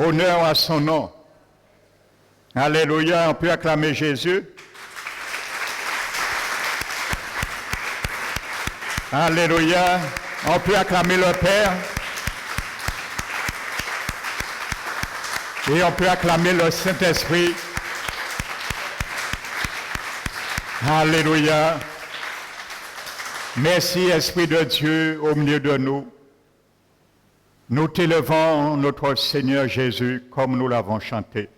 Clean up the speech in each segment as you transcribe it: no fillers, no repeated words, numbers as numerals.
Honneur à son nom. Alléluia, on peut acclamer Jésus. Alléluia, on peut acclamer le Père. Et on peut acclamer le Saint-Esprit. Alléluia. Merci, Esprit de Dieu, au milieu de nous. Nous t'élevons, notre Seigneur Jésus, comme nous l'avons chanté.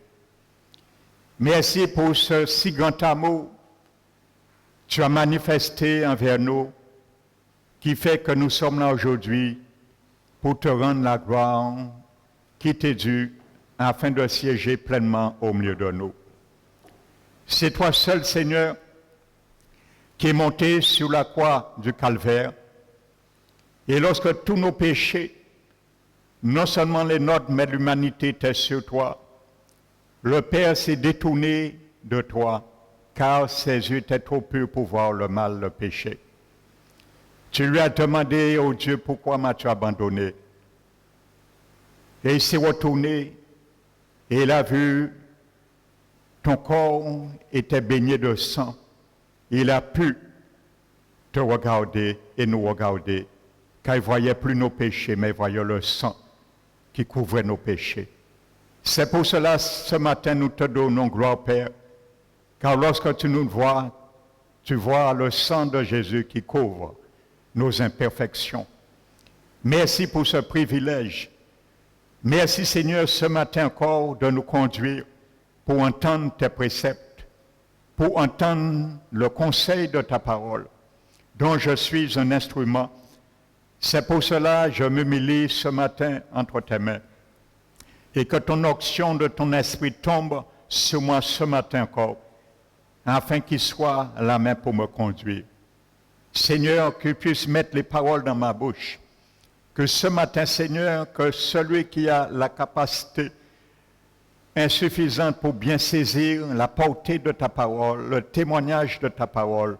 Merci pour ce si grand amour que tu as manifesté envers nous, qui fait que nous sommes là aujourd'hui pour te rendre la gloire qui t'est due, afin de siéger pleinement au milieu de nous. C'est toi seul, Seigneur, qui est monté sur la croix du Calvaire. Et lorsque tous nos péchés, non seulement les nôtres, mais l'humanité était sur toi, le Père s'est détourné de toi, car ses yeux étaient trop purs pour voir le mal, le péché. Tu lui as demandé, oh Dieu, pourquoi m'as-tu abandonné? Et il s'est retourné et il a vu ton corps était baigné de sang. Il a pu te regarder et nous regarder, car il ne voyait plus nos péchés, mais il voyait le sang qui couvrait nos péchés. C'est pour cela, ce matin, nous te donnons gloire, Père, car lorsque tu nous vois, tu vois le sang de Jésus qui couvre nos imperfections. Merci pour ce privilège. Merci, Seigneur, ce matin encore, de nous conduire pour entendre tes préceptes, pour entendre le conseil de ta parole, dont je suis un instrument. C'est pour cela que je m'humilie ce matin entre tes mains, et que ton onction de ton esprit tombe sur moi ce matin encore, afin qu'il soit la main pour me conduire. Seigneur, que tu puisses mettre les paroles dans ma bouche, que ce matin, Seigneur, que celui qui a la capacité insuffisante pour bien saisir la portée de ta parole, le témoignage de ta parole,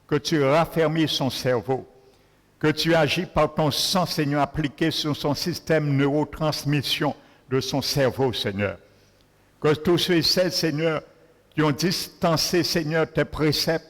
que tu raffermis son cerveau, que tu agis par ton sang, Seigneur, appliqué sur son système neurotransmission de son cerveau, Seigneur. Que tous ceux et celles, Seigneur, qui ont distancé, Seigneur, tes préceptes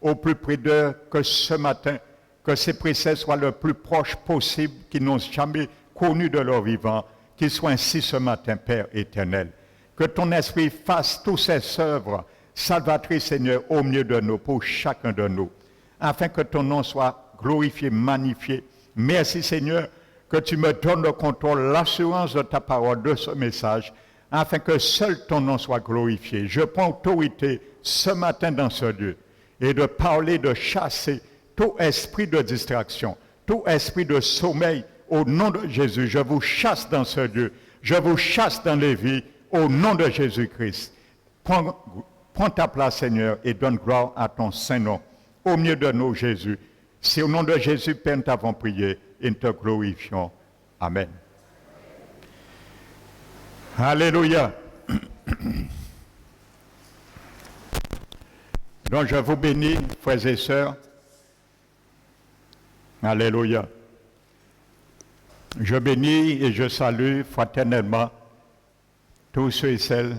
au plus près d'eux, que ce matin, que ces préceptes soient le plus proches possible, qu'ils n'ont jamais connu de leur vivant, qu'ils soient ainsi ce matin, Père éternel. Que ton esprit fasse toutes ces œuvres salvatrices, Seigneur, au milieu de nous, pour chacun de nous, afin que ton nom soit glorifié, magnifié. Merci, Seigneur, que tu me donnes le contrôle, l'assurance de ta parole, de ce message, afin que seul ton nom soit glorifié. Je prends autorité ce matin dans ce lieu, et de parler, de chasser tout esprit de distraction, tout esprit de sommeil, au nom de Jésus. Je vous chasse dans ce lieu, je vous chasse dans les vies, au nom de Jésus-Christ. Prends ta place, Seigneur, et donne gloire à ton saint nom, au milieu de nous, Jésus. C'est au nom de Jésus, Père, nous t'avons prié, et nous te glorifions. Amen. Alléluia. Donc je vous bénis, frères et sœurs. Alléluia. Je bénis et je salue fraternellement tous ceux et celles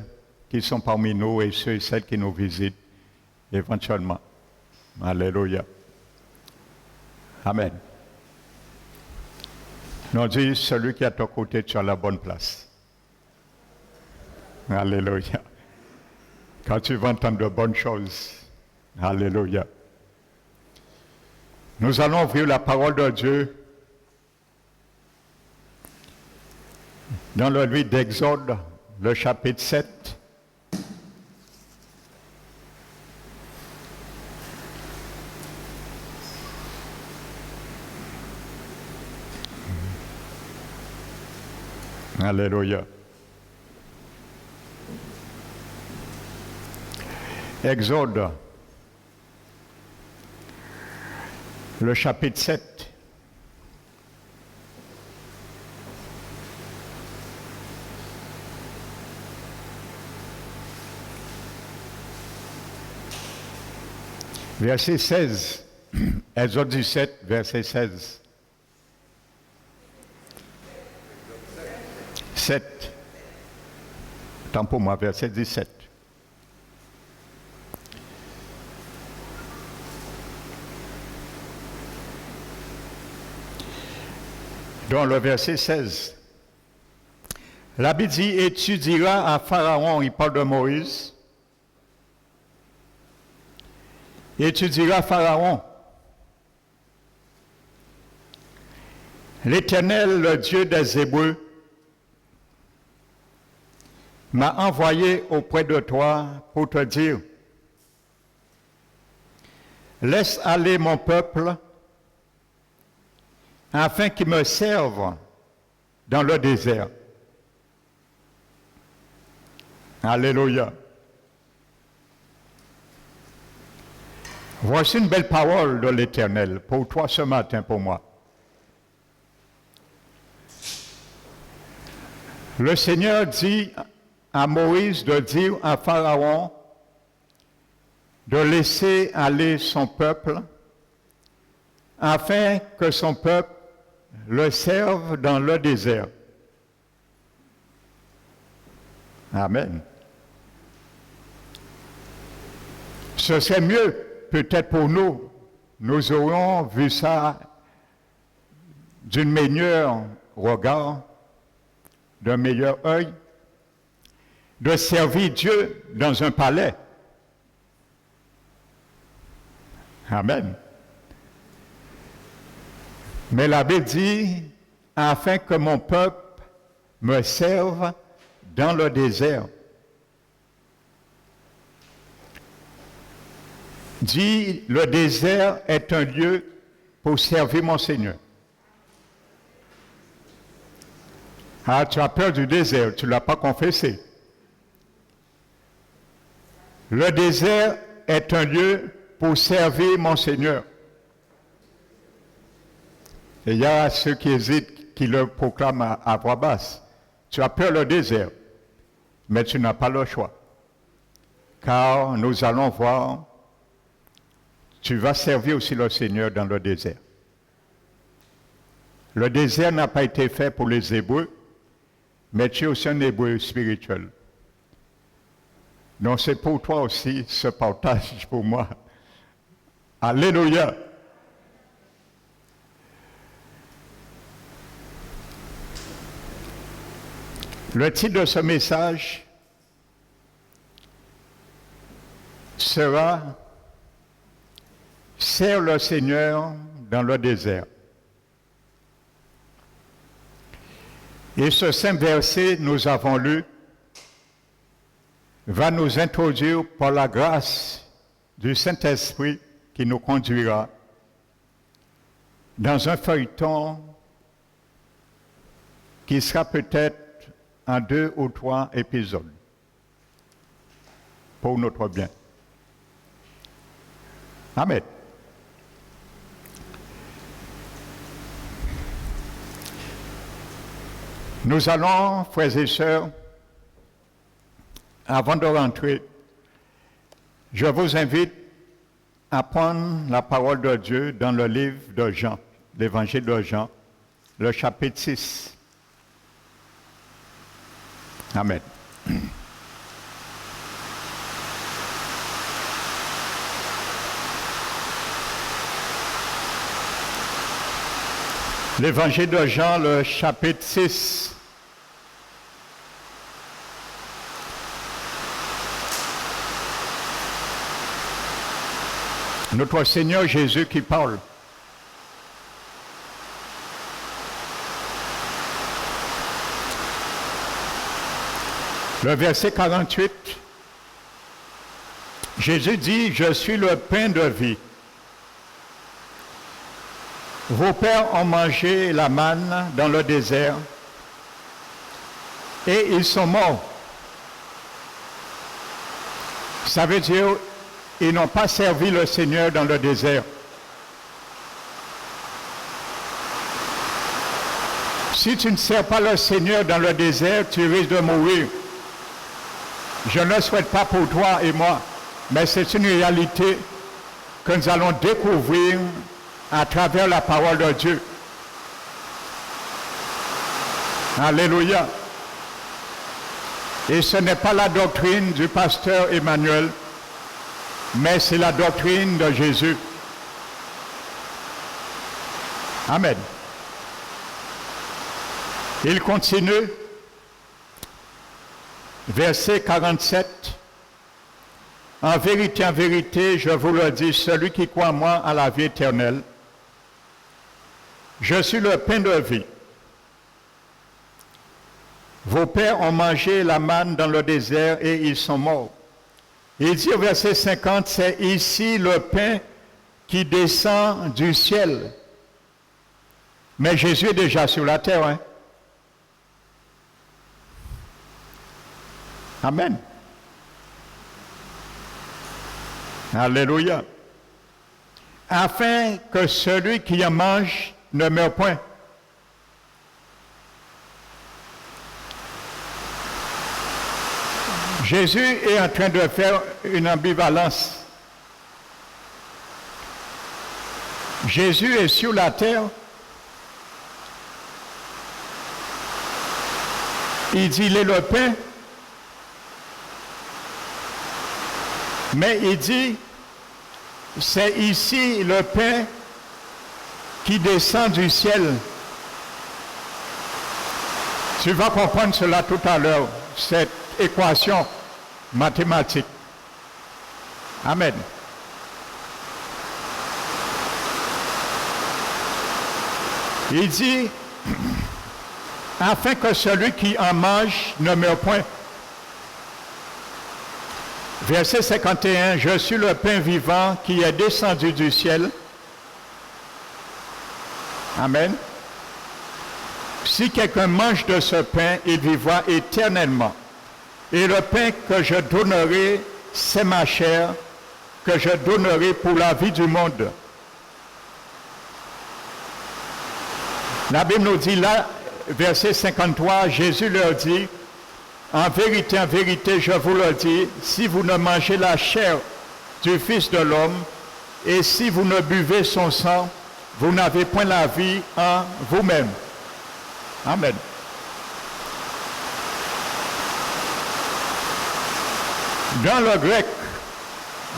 qui sont parmi nous et ceux et celles qui nous visitent éventuellement. Alléluia. Amen. Nous dit celui qui est à ton côté, tu as la bonne place. Alléluia. Quand tu vas entendre de bonnes choses. Alléluia. Nous allons ouvrir la parole de Dieu dans le livre d'Exode, le chapitre 7. Alléluia. Exode, le chapitre 7. Verset 16. Exode 17, verset 16. 7. Tant pour moi, verset 17. Dans le verset 16. La Bible dit, et tu diras à Pharaon, il parle de Moïse, et tu diras à Pharaon, l'Éternel, le Dieu des Hébreux, m'a envoyé auprès de toi pour te dire, laisse aller mon peuple afin qu'il me serve dans le désert. Alléluia. Voici une belle parole de l'Éternel pour toi ce matin, pour moi. Le Seigneur dit à Moïse de dire à Pharaon de laisser aller son peuple afin que son peuple le serve dans le désert. Amen. Ce serait mieux peut-être pour nous, nous aurions vu ça d'un meilleur regard, d'un meilleur œil, de servir Dieu dans un palais. Amen. Mais la Bible dit, afin que mon peuple me serve dans le désert. Dit, le désert est un lieu pour servir mon Seigneur. Ah, tu as peur du désert, tu ne l'as pas confessé. Le désert est un lieu pour servir mon Seigneur. Et il y a ceux qui hésitent, qui le proclament à voix basse. Tu as peur du désert, mais tu n'as pas le choix. Car nous allons voir, tu vas servir aussi le Seigneur dans le désert. Le désert n'a pas été fait pour les Hébreux, mais tu es aussi un Hébreu spirituel. Donc c'est pour toi aussi ce partage pour moi. Alléluia. Le titre de ce message sera « Sers le Seigneur dans le désert ». Et ce saint verset, nous avons lu, va nous introduire par la grâce du Saint-Esprit qui nous conduira dans un feuilleton qui sera peut-être en 2 ou 3 épisodes pour notre bien. Amen. Nous allons, frères et sœurs, avant de rentrer, je vous invite à prendre la parole de Dieu dans le livre de Jean, l'évangile de Jean, le chapitre 6. Amen. L'évangile de Jean, le chapitre 6. Notre Seigneur Jésus qui parle. Le verset 48, Jésus dit, « Je suis le pain de vie. Vos pères ont mangé la manne dans le désert et ils sont morts. » Ça veut dire, ils n'ont pas servi le Seigneur dans le désert. Si tu ne sers pas le Seigneur dans le désert, tu risques de mourir. Je ne le souhaite pas pour toi et moi, mais c'est une réalité que nous allons découvrir à travers la parole de Dieu. Alléluia. Et ce n'est pas la doctrine du pasteur Emmanuel, mais c'est la doctrine de Jésus. Amen. Il continue, verset 47. En vérité, je vous le dis, celui qui croit en moi a la vie éternelle. Je suis le pain de vie. Vos pères ont mangé la manne dans le désert et ils sont morts. Il dit au verset 50, c'est ici le pain qui descend du ciel. Mais Jésus est déjà sur la terre. Hein? Amen. Alléluia. Afin que celui qui en mange ne meure point. Jésus est en train de faire une ambivalence. Jésus est sur la terre. Il dit, il est le pain. Mais il dit, c'est ici le pain qui descend du ciel. Tu vas comprendre cela tout à l'heure, cette équation mathématique. Amen. Il dit, afin que celui qui en mange ne meure point. Verset 51, je suis le pain vivant qui est descendu du ciel. Amen. Si quelqu'un mange de ce pain, il vivra éternellement. Et le pain que je donnerai, c'est ma chair, que je donnerai pour la vie du monde. La Bible nous dit là, verset 53, Jésus leur dit, en vérité, je vous le dis, si vous ne mangez la chair du Fils de l'homme, et si vous ne buvez son sang, vous n'avez point la vie en vous-même. Amen. Dans le grec,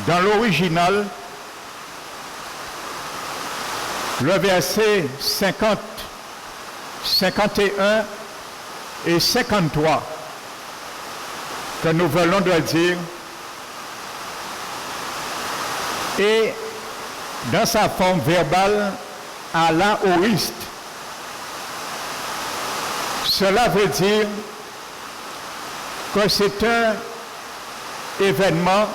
dans l'original, le verset 50, 51 et 53 que nous venons de dire, et dans sa forme verbale, à l'aoriste. Cela veut dire que c'est un événement,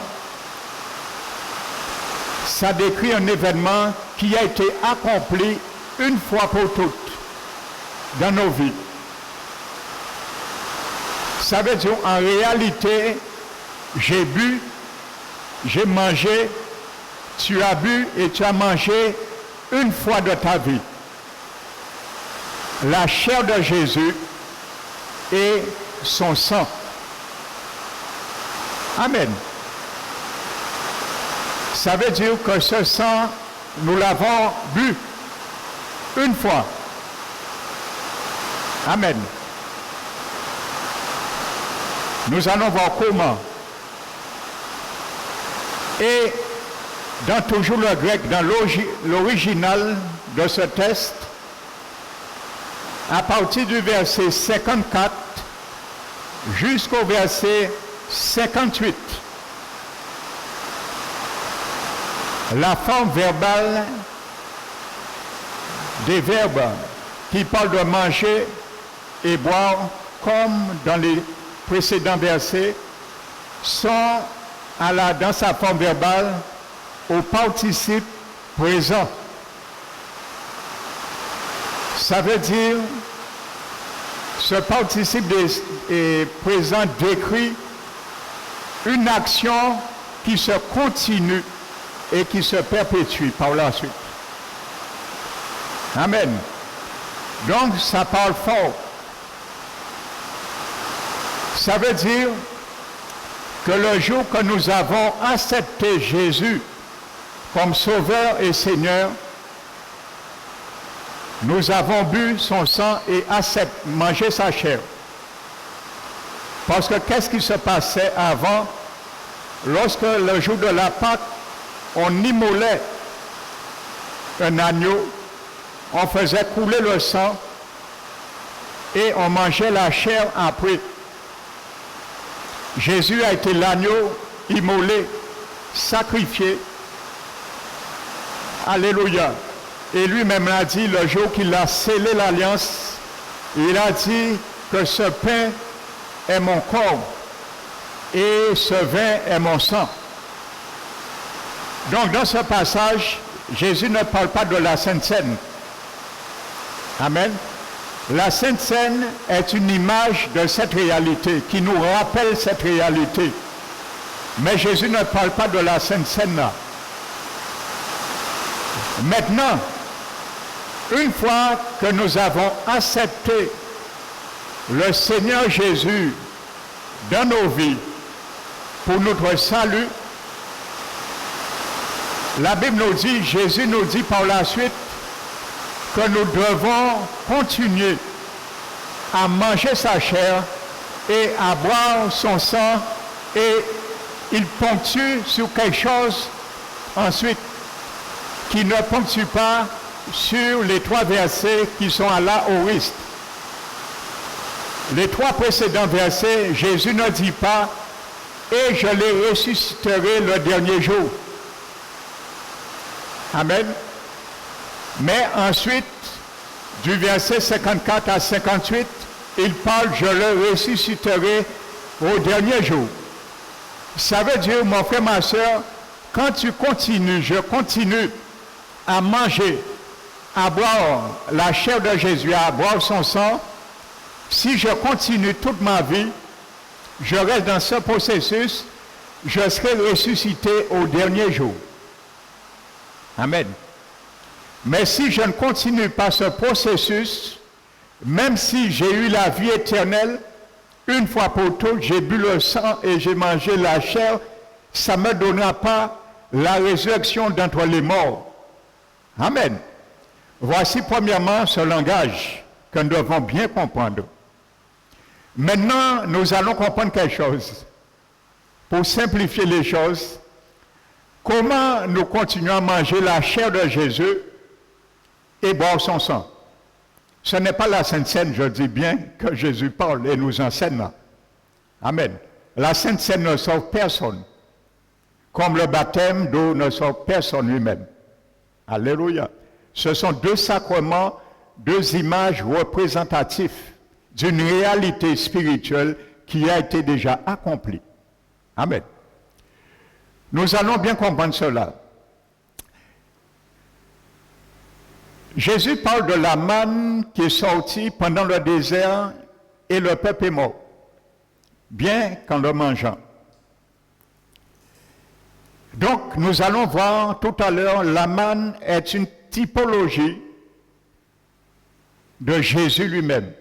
ça décrit un événement qui a été accompli une fois pour toutes dans nos vies. Ça veut dire en réalité, j'ai bu, j'ai mangé, tu as bu et tu as mangé une fois de ta vie. La chair de Jésus et son sang. Amen. Ça veut dire que ce sang, nous l'avons bu une fois. Amen. Nous allons voir comment. Et dans toujours le grec, dans l'original de ce texte, à partir du verset 54 jusqu'au verset 58, la forme verbale des verbes qui parlent de manger et boire, comme dans les précédents versets, sont dans sa forme verbale au participe présent. Ça veut dire, ce participe présent décrit une action qui se continue et qui se perpétue par la suite. Amen. Donc, ça parle fort. Ça veut dire que le jour que nous avons accepté Jésus comme Sauveur et Seigneur, nous avons bu son sang et mangé sa chair. Parce que qu'est-ce qui se passait avant, lorsque le jour de la Pâque, on immolait un agneau, on faisait couler le sang et on mangeait la chair après. Jésus a été l'agneau immolé, sacrifié. Alléluia. Et lui-même l'a dit le jour qu'il a scellé l'alliance, il a dit que ce pain est mon corps et ce vin est mon sang. Donc dans ce passage, Jésus ne parle pas de la Sainte Seine. Amen. La Sainte Seine est une image de cette réalité, qui nous rappelle cette réalité. Mais Jésus ne parle pas de la Sainte Seine là. Maintenant, une fois que nous avons accepté le Seigneur Jésus dans nos vies pour notre salut, la Bible nous dit, Jésus nous dit par la suite que nous devons continuer à manger sa chair et à boire son sang, et il ponctue sur quelque chose ensuite qui ne ponctue pas sur les 3 versets qui sont à l'aoriste. Les 3 précédents versets, Jésus ne dit pas « et je les ressusciterai le dernier jour ». Amen. Mais ensuite, du verset 54 à 58, il parle « je le ressusciterai au dernier jour ». Ça veut dire, mon frère, ma soeur, quand tu continues, je continue à manger, à boire la chair de Jésus, à boire son sang, si je continue toute ma vie, je reste dans ce processus, je serai ressuscité au dernier jour. Amen. Mais si je ne continue pas ce processus, même si j'ai eu la vie éternelle, une fois pour toutes, j'ai bu le sang et j'ai mangé la chair, ça ne me donnera pas la résurrection d'entre les morts. Amen. Voici premièrement ce langage que nous devons bien comprendre. Maintenant, nous allons comprendre quelque chose. Pour simplifier les choses, comment nous continuons à manger la chair de Jésus et boire son sang? Ce n'est pas la Sainte Seine, je dis bien, que Jésus parle et nous enseigne là. Amen. La Sainte Seine ne sauve personne, comme le baptême d'eau ne sauve personne lui-même. Alléluia. Ce sont 2 sacrements, 2 images représentatives d'une réalité spirituelle qui a été déjà accomplie. Amen. Nous allons bien comprendre cela. Jésus parle de la manne qui est sortie pendant le désert et le peuple est mort, bien qu'en le mangeant. Donc, nous allons voir tout à l'heure, la manne est une typologie de Jésus lui-même.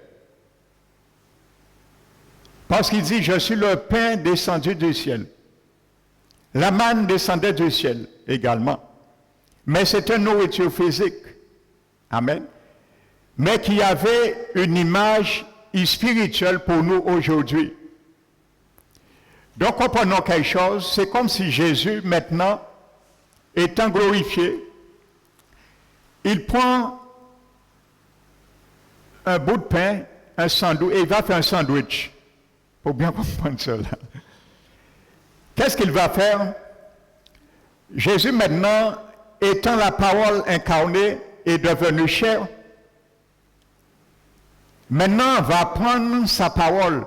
Parce qu'il dit, je suis le pain descendu du ciel. La manne descendait du ciel également. Mais c'est une nourriture physique. Amen. Mais qui avait une image spirituelle pour nous aujourd'hui. Donc, comprenons quelque chose. C'est comme si Jésus, maintenant, étant glorifié, il prend un bout de pain, un sandwich, et il va faire un sandwich. Il faut bien comprendre cela. Qu'est-ce qu'il va faire? Jésus, maintenant, étant la parole incarnée, est devenu chair. Maintenant, va prendre sa parole.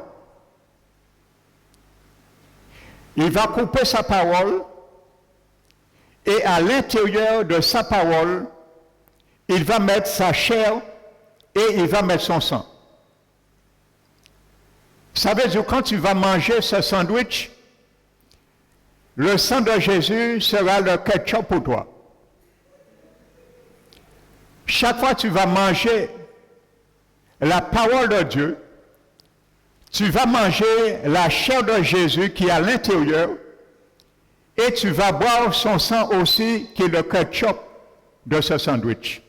Il va couper sa parole et à l'intérieur de sa parole, il va mettre sa chair et il va mettre son sang. Ça veut dire quand tu vas manger ce sandwich, le sang de Jésus sera le ketchup pour toi. Chaque fois que tu vas manger la parole de Dieu, tu vas manger la chair de Jésus qui est à l'intérieur et tu vas boire son sang aussi qui est le ketchup de ce sandwich.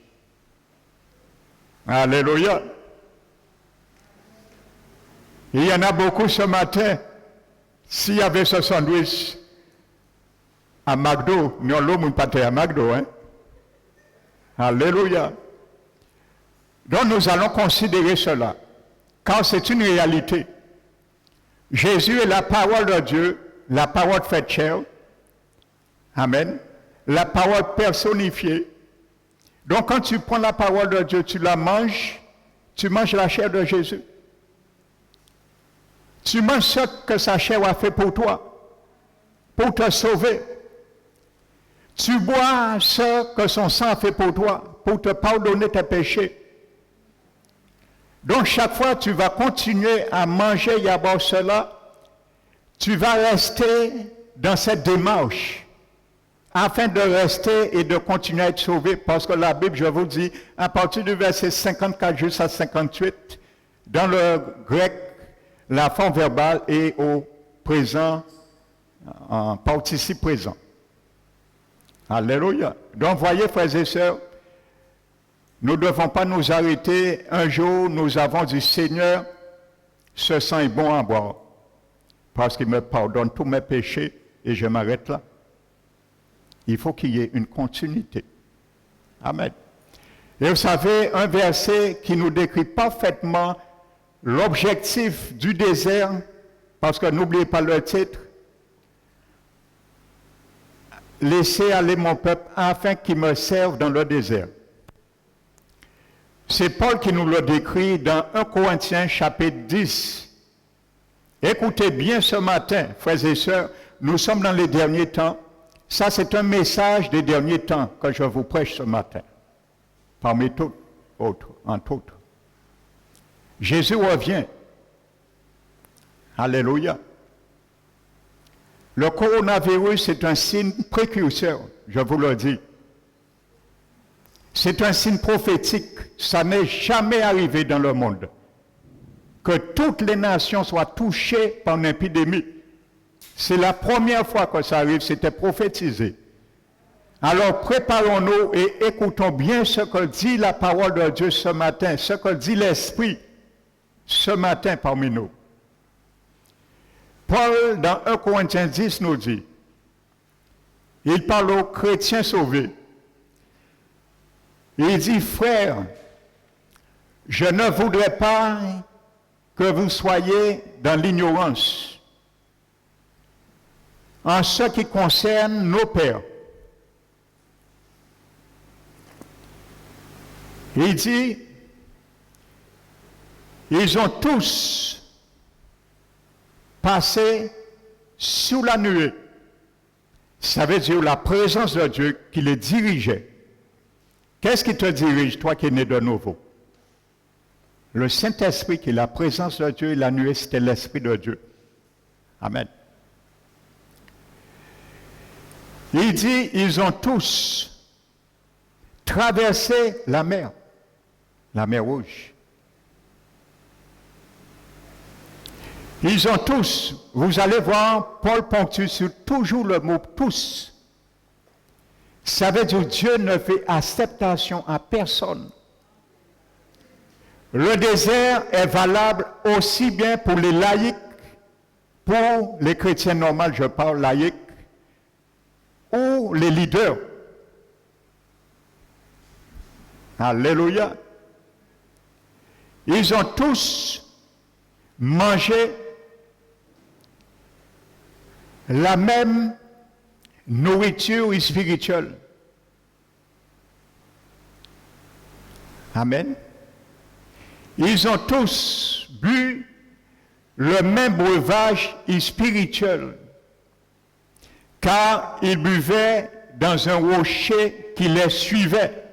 Il y en a beaucoup ce matin. S'il y avait ce sandwich à McDo, nous l'homme pas à McDo, hein? Alléluia. Donc nous allons considérer cela, car c'est une réalité. Jésus est la parole de Dieu, la parole faite chair. Amen. La parole personnifiée. Donc quand tu prends la parole de Dieu, tu la manges, tu manges la chair de Jésus. Tu manges ce que sa chair a fait pour toi, pour te sauver. Tu bois ce que son sang a fait pour toi, pour te pardonner tes péchés. Donc chaque fois tu vas continuer à manger d'abord cela, tu vas rester dans cette démarche afin de rester et de continuer à être sauvé. Parce que la Bible, je vous dis, à partir du verset 54 jusqu'à 58, dans le grec, la forme verbale est au présent, en participe présent. Alléluia. Donc voyez, frères et sœurs, nous ne devons pas nous arrêter. Un jour, nous avons dit, Seigneur, ce sang est bon à boire, parce qu'il me pardonne tous mes péchés, et je m'arrête là. Il faut qu'il y ait une continuité. Amen. Et vous savez, un verset qui nous décrit parfaitement l'objectif du désert, parce que n'oubliez pas le titre, « Laissez aller mon peuple afin qu'il me serve dans le désert ». C'est Paul qui nous le décrit dans 1 Corinthiens chapitre 10. Écoutez bien ce matin, frères et sœurs, nous sommes dans les derniers temps. Ça, c'est un message des derniers temps que je vous prêche ce matin, parmi tout autres, entre autres. Jésus revient. Alléluia. Le coronavirus est un signe précurseur, je vous le dis. C'est un signe prophétique. Ça n'est jamais arrivé dans le monde. Que toutes les nations soient touchées par une épidémie. C'est la première fois que ça arrive, c'était prophétisé. Alors préparons-nous et écoutons bien ce que dit la parole de Dieu ce matin, ce que dit l'Esprit ce matin parmi nous. Paul, dans 1 Corinthiens 10, nous dit, il parle aux chrétiens sauvés. Il dit, frères, je ne voudrais pas que vous soyez dans l'ignorance en ce qui concerne nos pères. Il dit, ils ont tous passé sous la nuée. Ça veut dire la présence de Dieu qui les dirigeait. Qu'est-ce qui te dirige, toi qui es né de nouveau? Le Saint-Esprit qui est la présence de Dieu et la nuée, c'était l'Esprit de Dieu. Amen. Il dit, ils ont tous traversé la mer Rouge. Ils ont tous, vous allez voir, Paul ponctue sur toujours le mot tous. Ça veut dire que Dieu ne fait acceptation à personne. Le désert est valable aussi bien pour les laïcs, pour les chrétiens normaux, je parle laïcs, ou les leaders. Alléluia. Ils ont tous mangé la même nourriture spirituelle. Amen. Ils ont tous bu le même breuvage spirituel, car ils buvaient dans un rocher qui les suivait.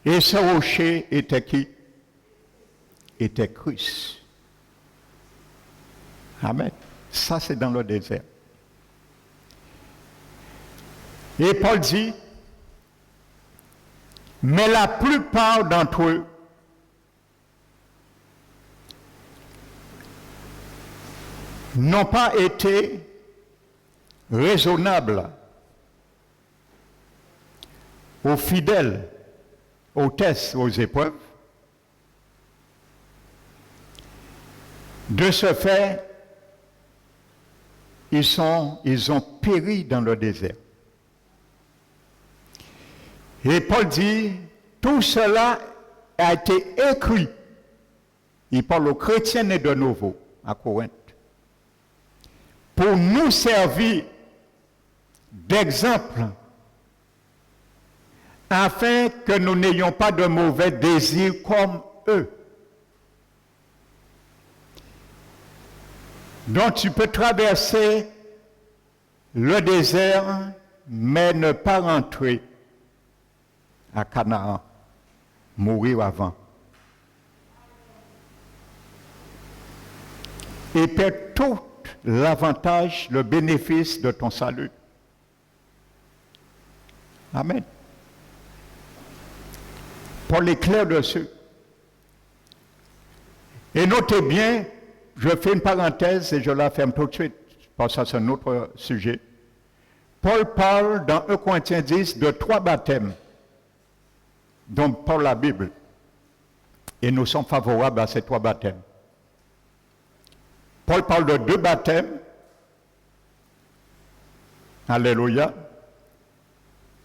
Et ce rocher était qui? Était Christ. Amen. Ça, c'est dans le désert. Et Paul dit, mais la plupart d'entre eux n'ont pas été raisonnables aux fidèles, aux tests, aux épreuves. De ce fait, ils ont péri dans le désert. Et Paul dit, tout cela a été écrit. Il parle aux chrétiens nés de nouveau à Corinthe. Pour nous servir d'exemple, afin que nous n'ayons pas de mauvais désirs comme eux. Donc tu peux traverser le désert, mais ne pas rentrer à Canaan, mourir avant. Et perdre tout l'avantage, le bénéfice de ton salut. Amen. Paul est clair dessus. Et notez bien, je fais une parenthèse et je la ferme tout de suite, parce que c'est un autre sujet. Paul parle dans 1 Corinthiens 10 de 3 baptêmes dont parle la Bible. Et nous sommes favorables à ces 3 baptêmes. Paul parle de 2 baptêmes. Alléluia.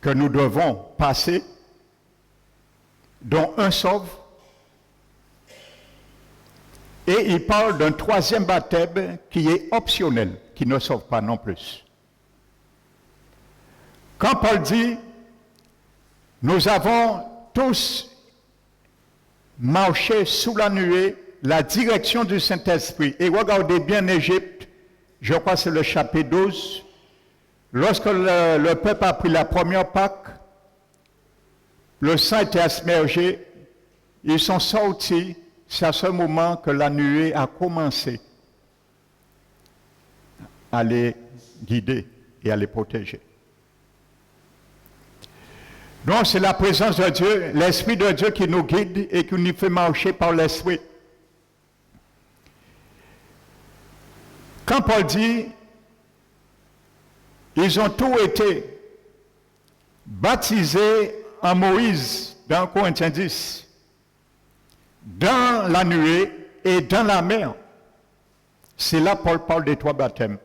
Que nous devons passer, dont un sauve. Et il parle d'un 3e baptême qui est optionnel, qui ne sauve pas non plus. Quand Paul dit, nous avons tous marché sous la nuée, la direction du Saint-Esprit. Et regardez bien l'Égypte, je crois que c'est le chapitre 12, lorsque le peuple a pris la première Pâque, le sang était aspergé, ils sont sortis, c'est à ce moment que la nuée a commencé à les guider et à les protéger. Donc c'est la présence de Dieu, l'Esprit de Dieu qui nous guide et qui nous fait marcher par l'Esprit. Quand Paul dit, ils ont tous été baptisés en Moïse, dans Corinthiens 10, dans la nuée et dans la mer. C'est là Paul parle des 3 baptêmes.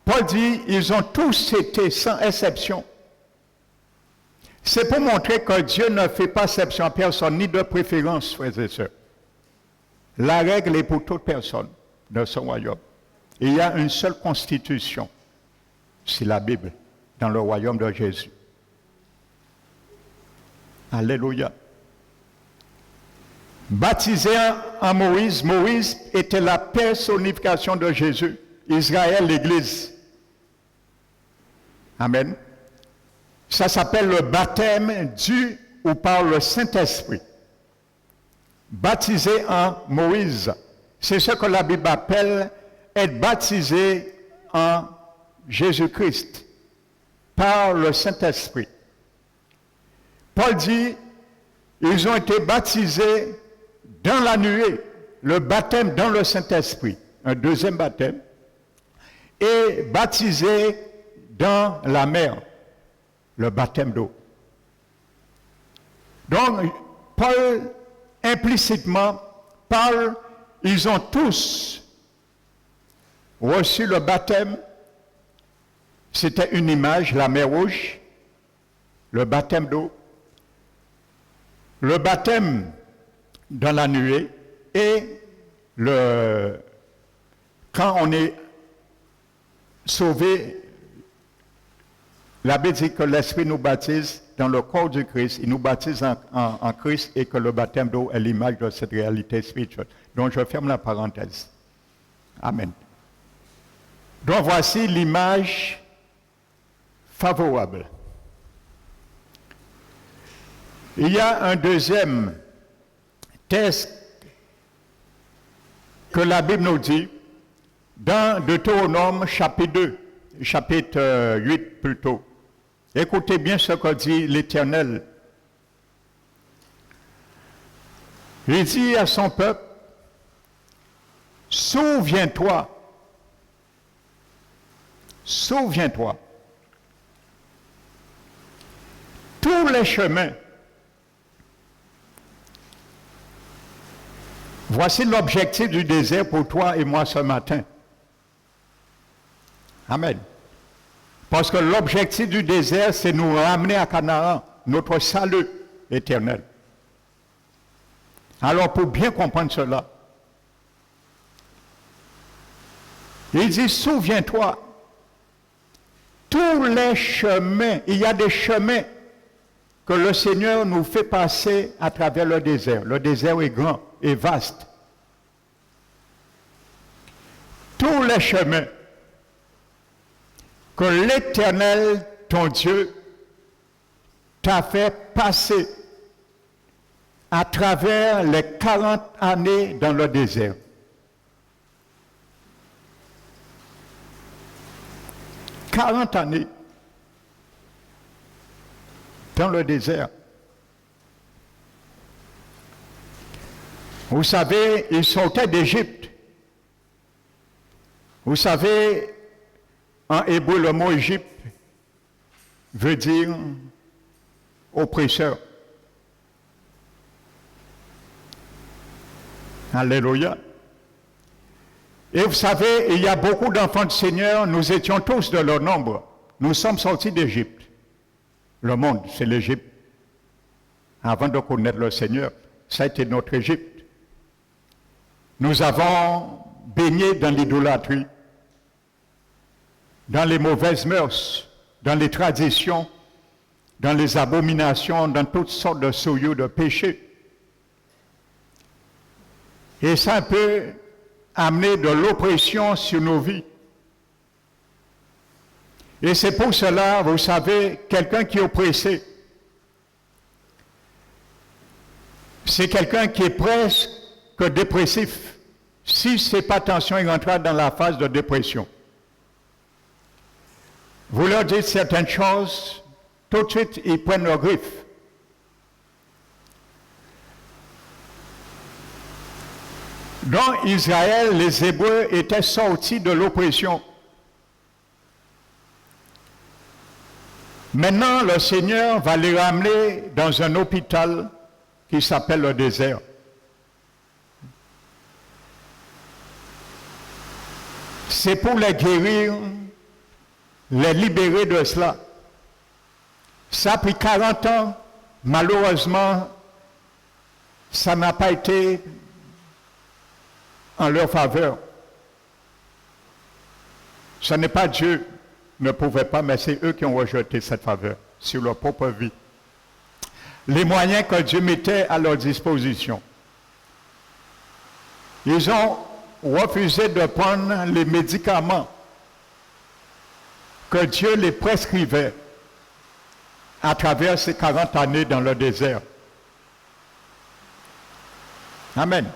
Paul dit, ils ont tous été sans exception. C'est pour montrer que Dieu ne fait pas exception à personne, ni de préférence, frères et sœurs. La règle est pour toute personne de son royaume. Et il y a une seule constitution, c'est la Bible, dans le royaume de Jésus. Alléluia. Baptisé en Moïse, Moïse était la personnification de Jésus, Israël, l'Église. Amen. Ça s'appelle le baptême du ou par le Saint-Esprit. Baptisé en Moïse, c'est ce que la Bible appelle être baptisé en Jésus-Christ par le Saint-Esprit. Paul dit, ils ont été baptisés dans la nuée, le baptême dans le Saint-Esprit, un 2e baptême, et baptisés dans la mer, le baptême d'eau. Donc, Paul, implicitement, parle, ils ont tous reçu le baptême. C'était une image, la mer Rouge, le baptême d'eau, le baptême dans la nuée et quand on est sauvé, la Bible dit que l'Esprit nous baptise dans le corps du Christ, il nous baptise en Christ et que le baptême d'eau est l'image de cette réalité spirituelle. Donc je ferme la parenthèse. Amen. Donc voici l'image favorable. Il y a un 2e texte que la Bible nous dit dans Deutéronome chapitre 2, chapitre 8 plutôt. Écoutez bien ce que dit l'Éternel. Il dit à son peuple, souviens-toi, souviens-toi, tous les chemins Voici l'objectif du désert pour toi et moi ce matin. Amen. Parce que l'objectif du désert, c'est nous ramener à Canaan, notre salut éternel. Alors, pour bien comprendre cela, il dit, souviens-toi, tous les chemins, il y a des chemins que le Seigneur nous fait passer à travers le désert. Le désert est grand et vaste. Tous les chemins que l'Éternel, ton Dieu, t'a fait passer à travers les 40 années dans le désert. « 40 années dans le désert. » Vous savez, ils sortaient d'Égypte. Vous savez, en hébreu, le mot Égypte veut dire oppresseur. Alléluia. Et vous savez, il y a beaucoup d'enfants du Seigneur, nous étions tous de leur nombre. Nous sommes sortis d'Égypte. Le monde, c'est l'Égypte. Avant de connaître le Seigneur, ça a été notre Égypte. Nous avons baigné dans l'idolâtrie, dans les mauvaises mœurs, dans les traditions, dans les abominations, dans toutes sortes de souillures de péché. Et ça peut amener de l'oppression sur nos vies. Et c'est pour cela, vous savez, quelqu'un qui est oppressé, c'est quelqu'un qui est presque dépressif. Si ce n'est pas attention, il rentrera dans la phase de dépression. Vous leur dites certaines choses, tout de suite, ils prennent leur griffe. Dans Israël, les Hébreux étaient sortis de l'oppression. Maintenant, le Seigneur va les ramener dans un hôpital qui s'appelle le désert. C'est pour les guérir, les libérer de cela. Ça a pris 40 ans. Malheureusement, ça n'a pas été en leur faveur. Ce n'est pas Dieu ne pouvait pas, mais c'est eux qui ont rejeté cette faveur sur leur propre vie. Les moyens que Dieu mettait à leur disposition. Ils ont refusé de prendre les médicaments que Dieu les prescrivait à travers ces 40 années dans le désert. Amen.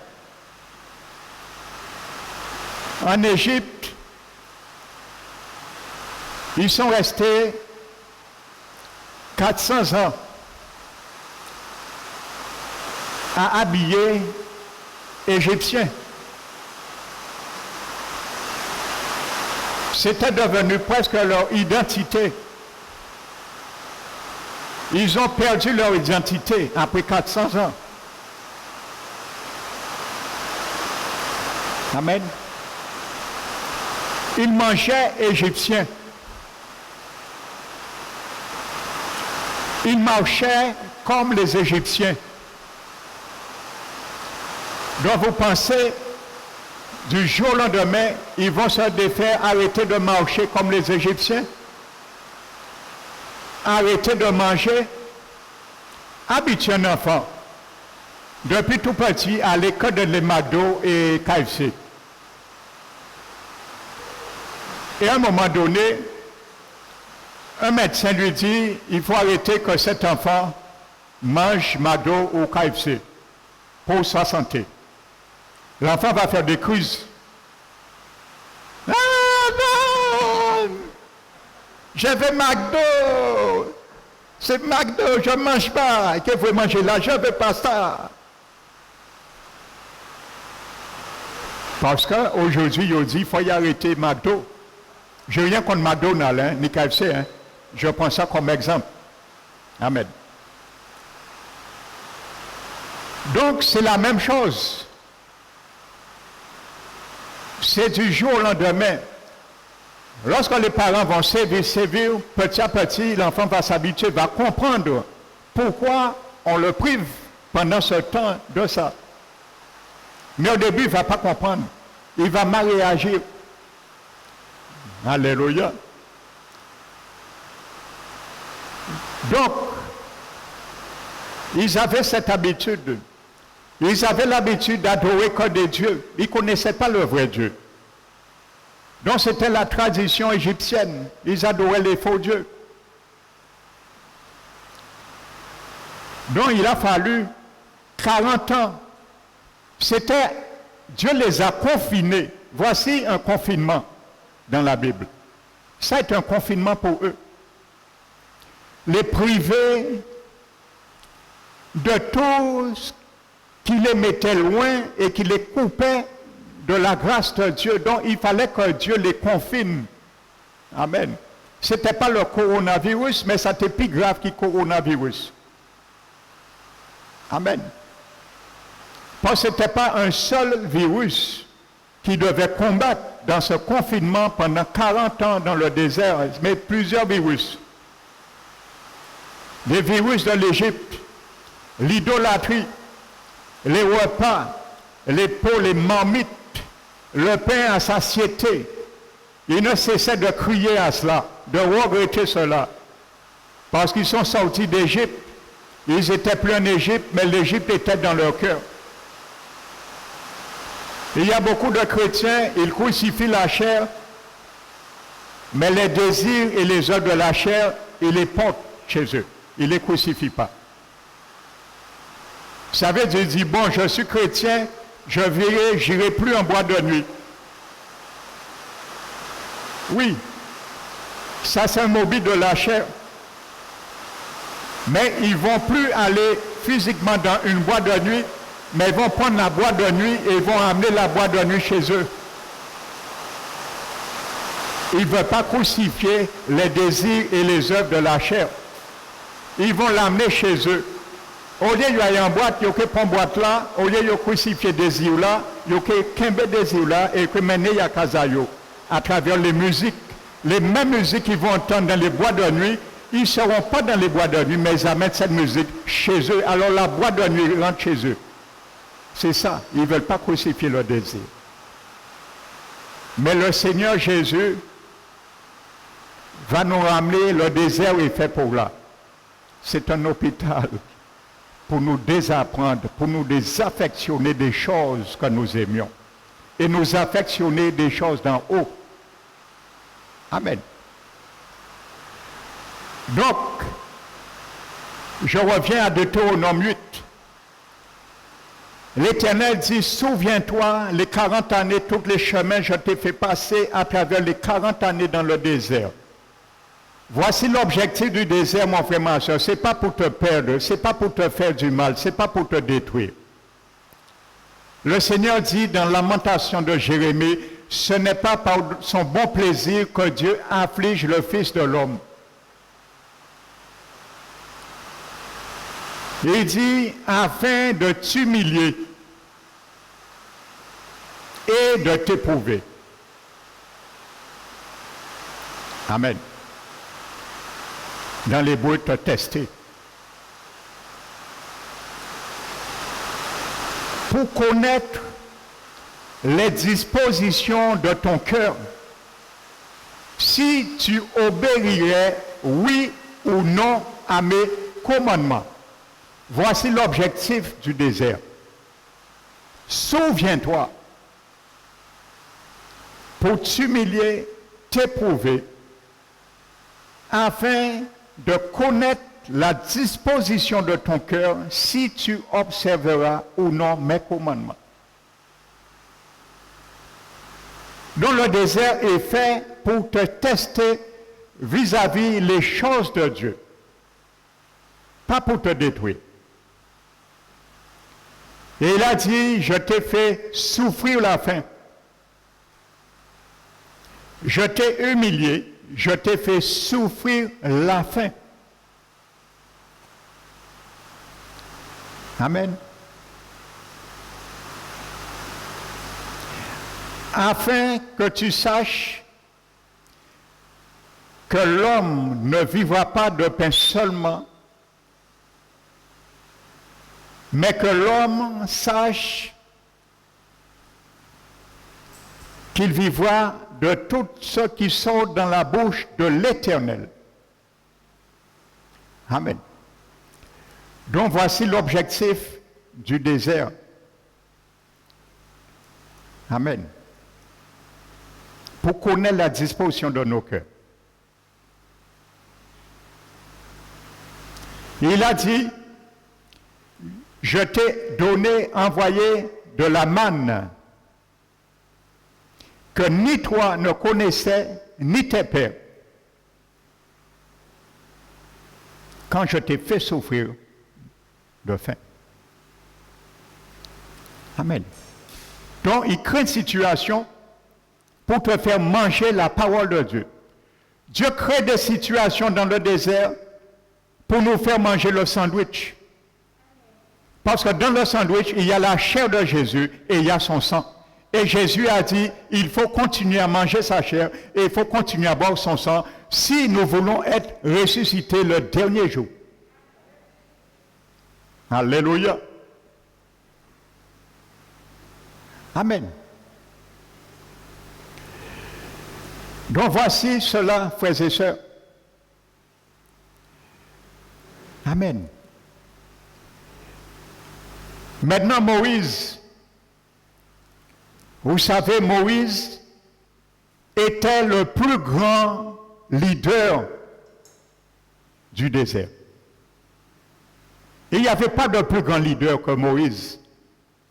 En Égypte, ils sont restés 400 ans à habiller Égyptiens. C'était devenu presque leur identité. Ils ont perdu leur identité après 400 ans. Amen. Ils mangeaient égyptiens. Ils marchaient comme les Égyptiens. Donc vous pensez, du jour au lendemain, ils vont se défaire, arrêter de marcher comme les Égyptiens, arrêter de manger. Habituez un enfant, depuis tout petit, à l'école de les McDo et KFC. Et à un moment donné, un médecin lui dit, il faut arrêter que cet enfant mange McDo ou KFC pour sa santé. L'enfant va faire des crises. Ah non! Je veux McDo! C'est McDo, je ne mange pas. Qu'est-ce que vous mangez là? Je ne veux pas ça. Parce qu'aujourd'hui, il dit, il faut y arrêter McDo. Je n'ai rien contre McDonald's, hein, ni KFC. Hein. Je prends ça comme exemple. Amen. Donc, c'est la même chose. c'est du jour au lendemain. Lorsque les parents vont sévir, petit à petit, l'enfant va s'habituer, va comprendre pourquoi on le prive pendant ce temps de ça. Mais au début, il ne va pas comprendre. Il va mal réagir. Alléluia. Donc, ils avaient cette habitude. Ils avaient l'habitude d'adorer que des dieux. Ils ne connaissaient pas le vrai Dieu. Donc, c'était la tradition égyptienne. Ils adoraient les faux dieux. Donc, il a fallu 40 ans. Dieu les a confinés. Voici un confinement dans la Bible. Ça est un confinement pour eux. Les priver de tout ce qui les mettait loin et qui les coupait de la grâce de Dieu. Donc il fallait que Dieu les confine. Amen. Ce n'était pas le coronavirus, mais c'était plus grave que le coronavirus. Amen. Parce que ce n'était pas un seul virus qui devait combattre dans ce confinement pendant 40 ans dans le désert, mais plusieurs virus. Les virus de l'Égypte, l'idolâtrie, les repas, les pots, les marmites, le pain à satiété. Ils ne cessaient de crier à cela, de regretter cela. Parce qu'ils sont sortis d'Égypte. Ils étaient plus en Égypte, mais l'Égypte était dans leur cœur. Il y a beaucoup de chrétiens, ils crucifient la chair, mais les désirs et les œuvres de la chair, ils les portent chez eux. Ils ne les crucifient pas. Vous savez, Dieu dit, bon, je suis chrétien, j'irai plus en boîte de nuit. Oui, ça c'est un mobile de la chair. Mais ils ne vont plus aller physiquement dans une boîte de nuit, mais ils vont prendre la boîte de nuit et ils vont amener la boîte de nuit chez eux. Ils ne veulent pas crucifier les désirs et les œuvres de la chair. Ils vont l'amener chez eux. Au lieu de aller en boîte, ils vont prendre boîte là, au lieu de crucifier des désirs là, ils vont quimber des désirs là et que mener à Kazayo à travers les musiques. Les mêmes musiques qu'ils vont entendre dans les boîtes de nuit, ils ne seront pas dans les boîtes de nuit, mais ils amènent cette musique chez eux. Alors la boîte de nuit rentre chez eux. C'est ça, ils ne veulent pas crucifier leur désir. Mais le Seigneur Jésus va nous ramener, le désert est fait pour là. C'est un hôpital pour nous désapprendre, pour nous désaffectionner des choses que nous aimions et nous affectionner des choses d'en haut. Amen. Donc, je reviens à Deutéronome 8. L'Éternel dit, souviens-toi, les 40 années, tous les chemins, je t'ai fait passer à travers les 40 années dans le désert. Voici l'objectif du désert, mon frère, ma soeur. Ce n'est pas pour te perdre, ce n'est pas pour te faire du mal, ce n'est pas pour te détruire. Le Seigneur dit dans Lamentation de Jérémie, ce n'est pas par son bon plaisir que Dieu afflige le Fils de l'homme. Il dit, afin de t'humilier et de t'éprouver. Amen. Dans l'hébreu, te tester. Pour connaître les dispositions de ton cœur, si tu obéirais oui ou non à mes commandements. Voici l'objectif du désert. Souviens-toi, pour t'humilier, t'éprouver, afin de connaître la disposition de ton cœur, si tu observeras ou non mes commandements. Donc le désert est fait pour te tester vis-à-vis les choses de Dieu, pas pour te détruire. Et il a dit, je t'ai fait souffrir la faim. Je t'ai humilié, je t'ai fait souffrir la faim. Amen. afin que tu saches que l'homme ne vivra pas de pain seulement, mais que l'homme sache qu'il vivra de tout ce qui sort dans la bouche de l'Éternel. Amen. Donc voici l'objectif du désert. Amen. Pour connaître la disposition de nos cœurs. Il a dit, je t'ai donné, envoyé de la manne que ni toi ne connaissais, ni tes pères. Quand je t'ai fait souffrir de faim. Amen. Donc, il crée une situation pour te faire manger la parole de Dieu. Dieu crée des situations dans le désert pour nous faire manger le sandwich. Parce que dans le sandwich, il y a la chair de Jésus et il y a son sang. Et Jésus a dit, il faut continuer à manger sa chair et il faut continuer à boire son sang si nous voulons être ressuscités le dernier jour. Alléluia. Amen. Donc voici cela, frères et sœurs. Amen. Maintenant, Moïse, vous savez, Moïse était le plus grand leader du désert. Il n'y avait pas de plus grand leader que Moïse.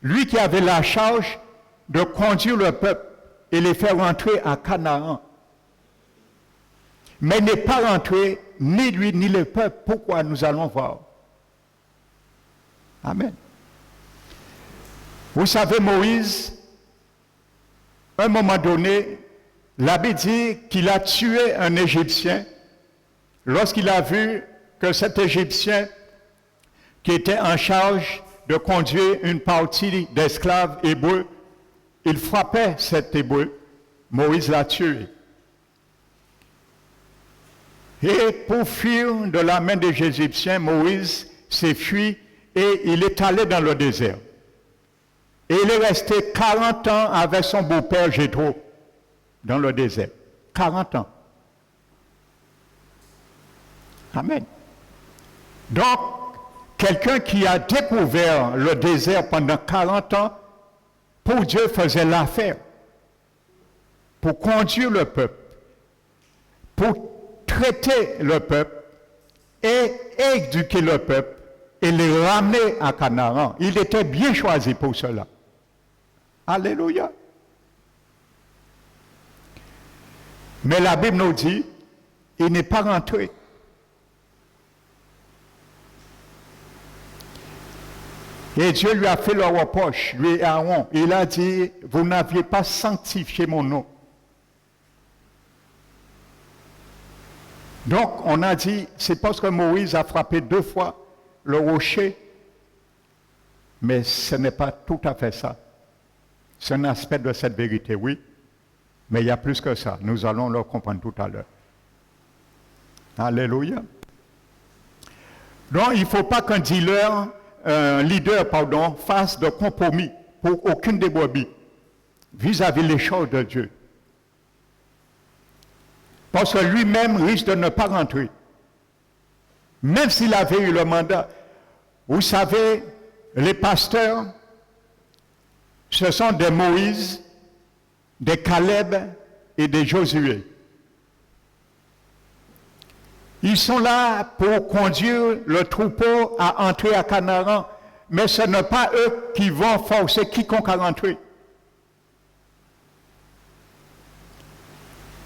Lui qui avait la charge de conduire le peuple et les faire rentrer à Canaan. Mais n'est pas rentré ni lui ni le peuple. Pourquoi? Nous allons voir. Amen. Vous savez, Moïse, à un moment donné, la Bible dit qu'il a tué un Égyptien lorsqu'il a vu que cet Égyptien qui était en charge de conduire une partie d'esclaves hébreux, il frappait cet hébreu. Moïse l'a tué. Et pour fuir de la main des Égyptiens, Moïse s'est fui et il est allé dans le désert. Et il est resté 40 ans avec son beau-père Jéthro dans le désert. 40 ans. Amen. Donc, quelqu'un qui a découvert le désert pendant 40 ans, pour Dieu faisait l'affaire. Pour conduire le peuple. Pour traiter le peuple et éduquer le peuple et les ramener à Canaan. Il était bien choisi pour cela. Alléluia. Mais la Bible nous dit, il n'est pas rentré. Et Dieu lui a fait le reproche, lui et Aaron. Il a dit, vous n'aviez pas sanctifié mon nom. Donc, on a dit, c'est parce que Moïse a frappé 2 fois le rocher, mais ce n'est pas tout à fait ça. C'est un aspect de cette vérité, oui, mais il y a plus que ça. Nous allons le comprendre tout à l'heure. Alléluia. Donc, il ne faut pas qu'un leader, fasse de compromis pour aucune des brebis vis-à-vis des choses de Dieu. Parce que lui-même risque de ne pas rentrer. Même s'il avait eu le mandat. Vous savez, les pasteurs, ce sont des Moïse, des Caleb et des Josué. Ils sont là pour conduire le troupeau à entrer à Canaan, mais ce n'est pas eux qui vont forcer quiconque à rentrer.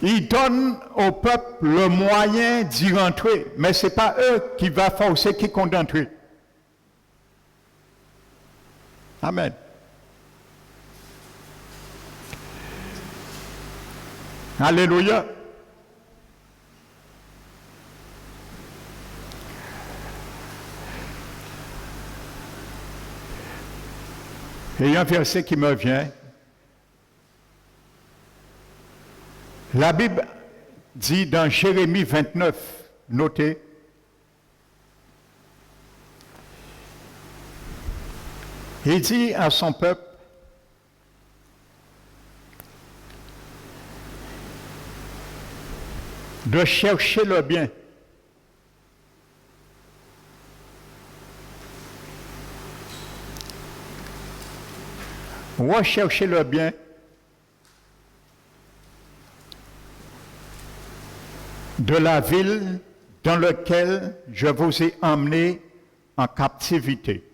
Ils donnent au peuple le moyen d'y rentrer, mais ce n'est pas eux qui vont forcer quiconque d'entrer. Amen. Alléluia. Et il y a un verset qui me vient. La Bible dit dans Jérémie 29, notez, il dit à son peuple, de chercher le bien. Recherchez le bien. De la ville dans laquelle je vous ai emmené en captivité.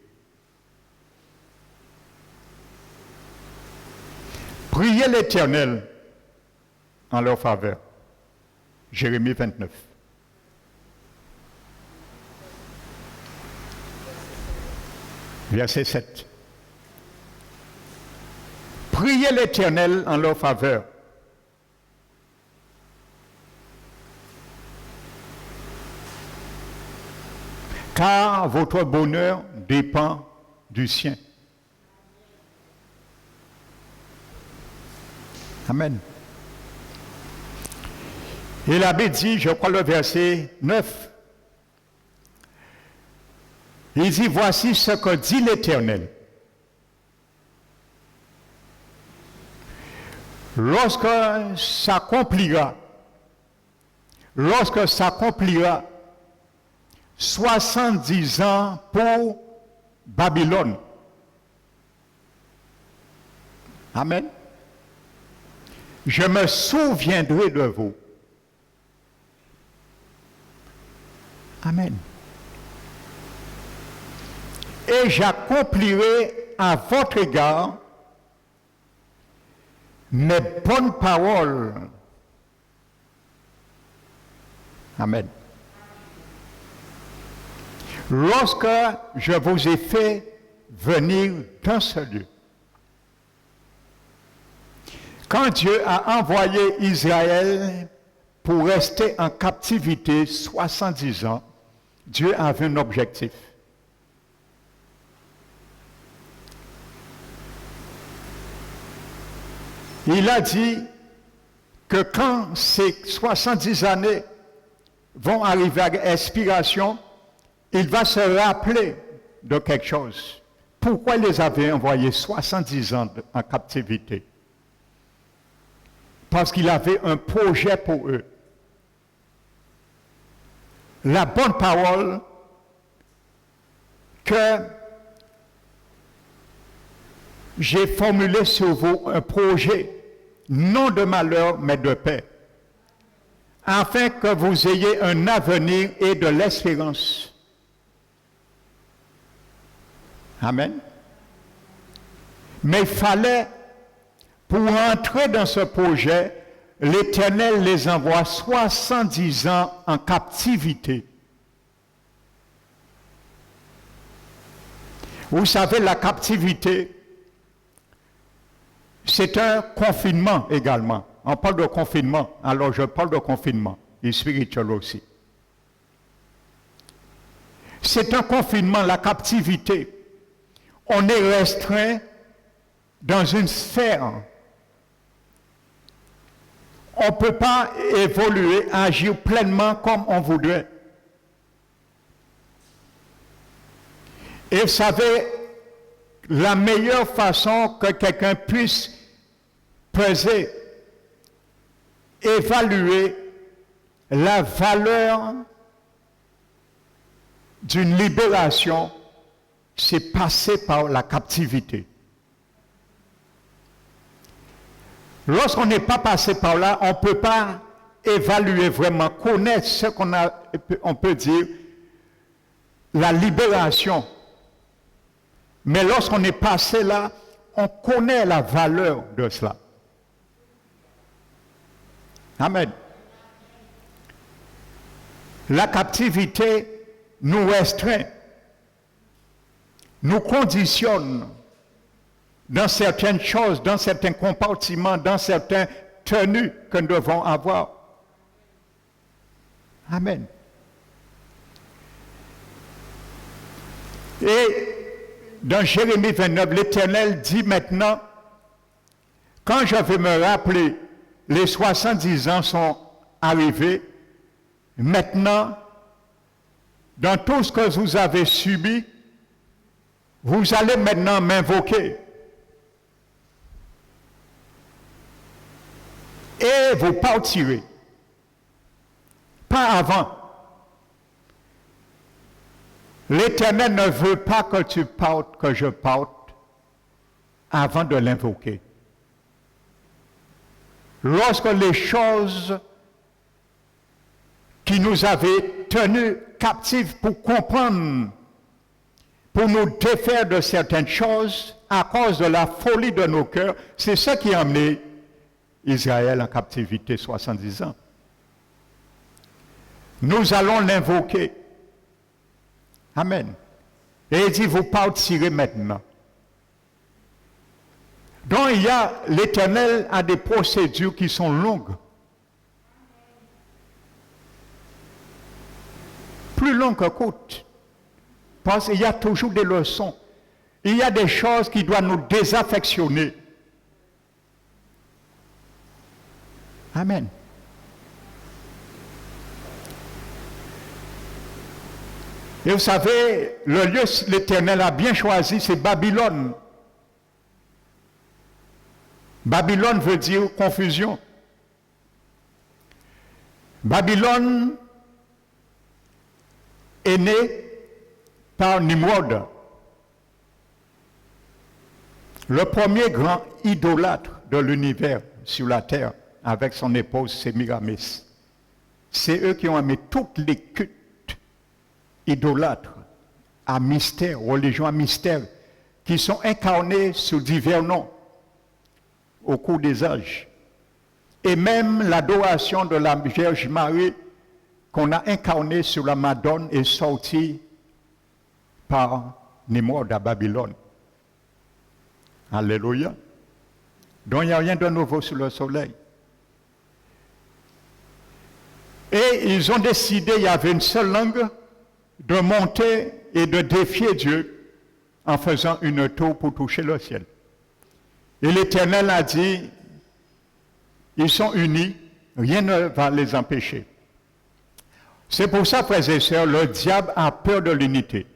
Priez l'Éternel en leur faveur. Jérémie 29. Verset 7. Priez l'Éternel en leur faveur. Car votre bonheur dépend du sien. Amen. Et l'abbé dit, je crois le verset 9, il dit, voici ce que dit l'Éternel. Lorsque s'accomplira 70 ans pour Babylone. Amen. Je me souviendrai de vous. Amen. Et j'accomplirai à votre égard mes bonnes paroles. Amen. Lorsque je vous ai fait venir dans ce lieu. Quand Dieu a envoyé Israël pour rester en captivité 70 ans, Dieu avait un objectif. Il a dit que quand ces 70 années vont arriver à expiration, il va se rappeler de quelque chose. Pourquoi il les avait envoyés 70 ans en captivité? Parce qu'il avait un projet pour eux. La bonne parole que j'ai formulée sur vous, un projet, non de malheur, mais de paix, afin que vous ayez un avenir et de l'espérance. Amen. Mais il fallait, pour entrer dans ce projet, l'Éternel les envoie 70 ans en captivité. Vous savez, la captivité, c'est un confinement également. On parle de confinement, alors je parle de confinement, et spirituel aussi. C'est un confinement, la captivité. On est restreint dans une sphère. On ne peut pas évoluer, agir pleinement comme on voudrait. Et vous savez, la meilleure façon que quelqu'un puisse peser, évaluer la valeur d'une libération, c'est passer par la captivité. Lorsqu'on n'est pas passé par là, on ne peut pas évaluer vraiment, connaître ce on peut dire, la libération. Mais lorsqu'on est passé là, on connaît la valeur de cela. Amen. La captivité nous restreint, nous conditionne dans certaines choses, dans certains comportements, dans certaines tenues que nous devons avoir. Amen. Et dans Jérémie 29, l'Éternel dit maintenant, quand je vais me rappeler les 70 ans sont arrivés. Maintenant, dans tout ce que vous avez subi, vous allez maintenant m'invoquer. Et vous partirez. Pas avant. L'Éternel ne veut pas que tu partes, que je parte, avant de l'invoquer. Lorsque les choses qui nous avaient tenus captifs pour comprendre, pour nous défaire de certaines choses, à cause de la folie de nos cœurs, c'est ça qui a amené Israël en captivité 70 ans. Nous allons l'invoquer. Amen. Et il dit, vous partirez maintenant. Donc l'Éternel a des procédures qui sont longues. Plus longues que courtes. Parce qu'il y a toujours des leçons. Il y a des choses qui doivent nous désaffectionner. Amen. Et vous savez, le lieu l'Éternel a bien choisi, c'est Babylone. Babylone veut dire confusion. Babylone est née par Nimrod, le premier grand idolâtre de l'univers sur la terre, avec son épouse Sémiramis. C'est eux qui ont amené toutes les cultes idolâtres à mystère, religion à mystère, qui sont incarnés sous divers noms au cours des âges. Et même l'adoration de la Vierge Marie qu'on a incarnée sur la Madone est sortie par Nimrod à Babylone. Alléluia. Donc il n'y a rien de nouveau sous le soleil. Et ils ont décidé, il y avait une seule langue, de monter et de défier Dieu en faisant une tour pour toucher le ciel. Et l'Éternel a dit, ils sont unis, rien ne va les empêcher. C'est pour ça, frères et sœurs, le diable a peur de l'unité.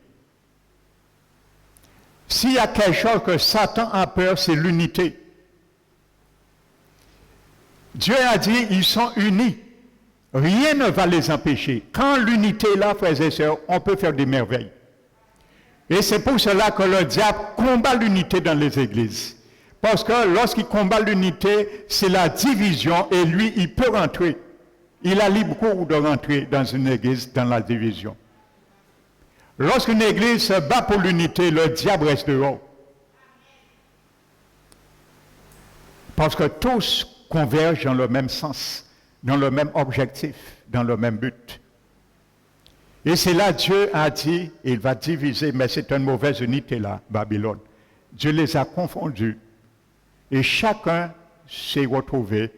S'il y a quelque chose que Satan a peur, c'est l'unité. Dieu a dit, ils sont unis. Rien ne va les empêcher. Quand l'unité est là, frères et sœurs, on peut faire des merveilles. Et c'est pour cela que le diable combat l'unité dans les églises. Parce que lorsqu'il combat l'unité, c'est la division et lui, il peut rentrer. Il a libre cours de rentrer dans une église dans la division. Lorsqu'une église se bat pour l'unité, le diable reste dehors. Parce que tous convergent dans le même sens, dans le même objectif, dans le même but. Et c'est là Dieu a dit, il va diviser, mais c'est une mauvaise unité là, Babylone. Dieu les a confondus. Et chacun s'est retrouvé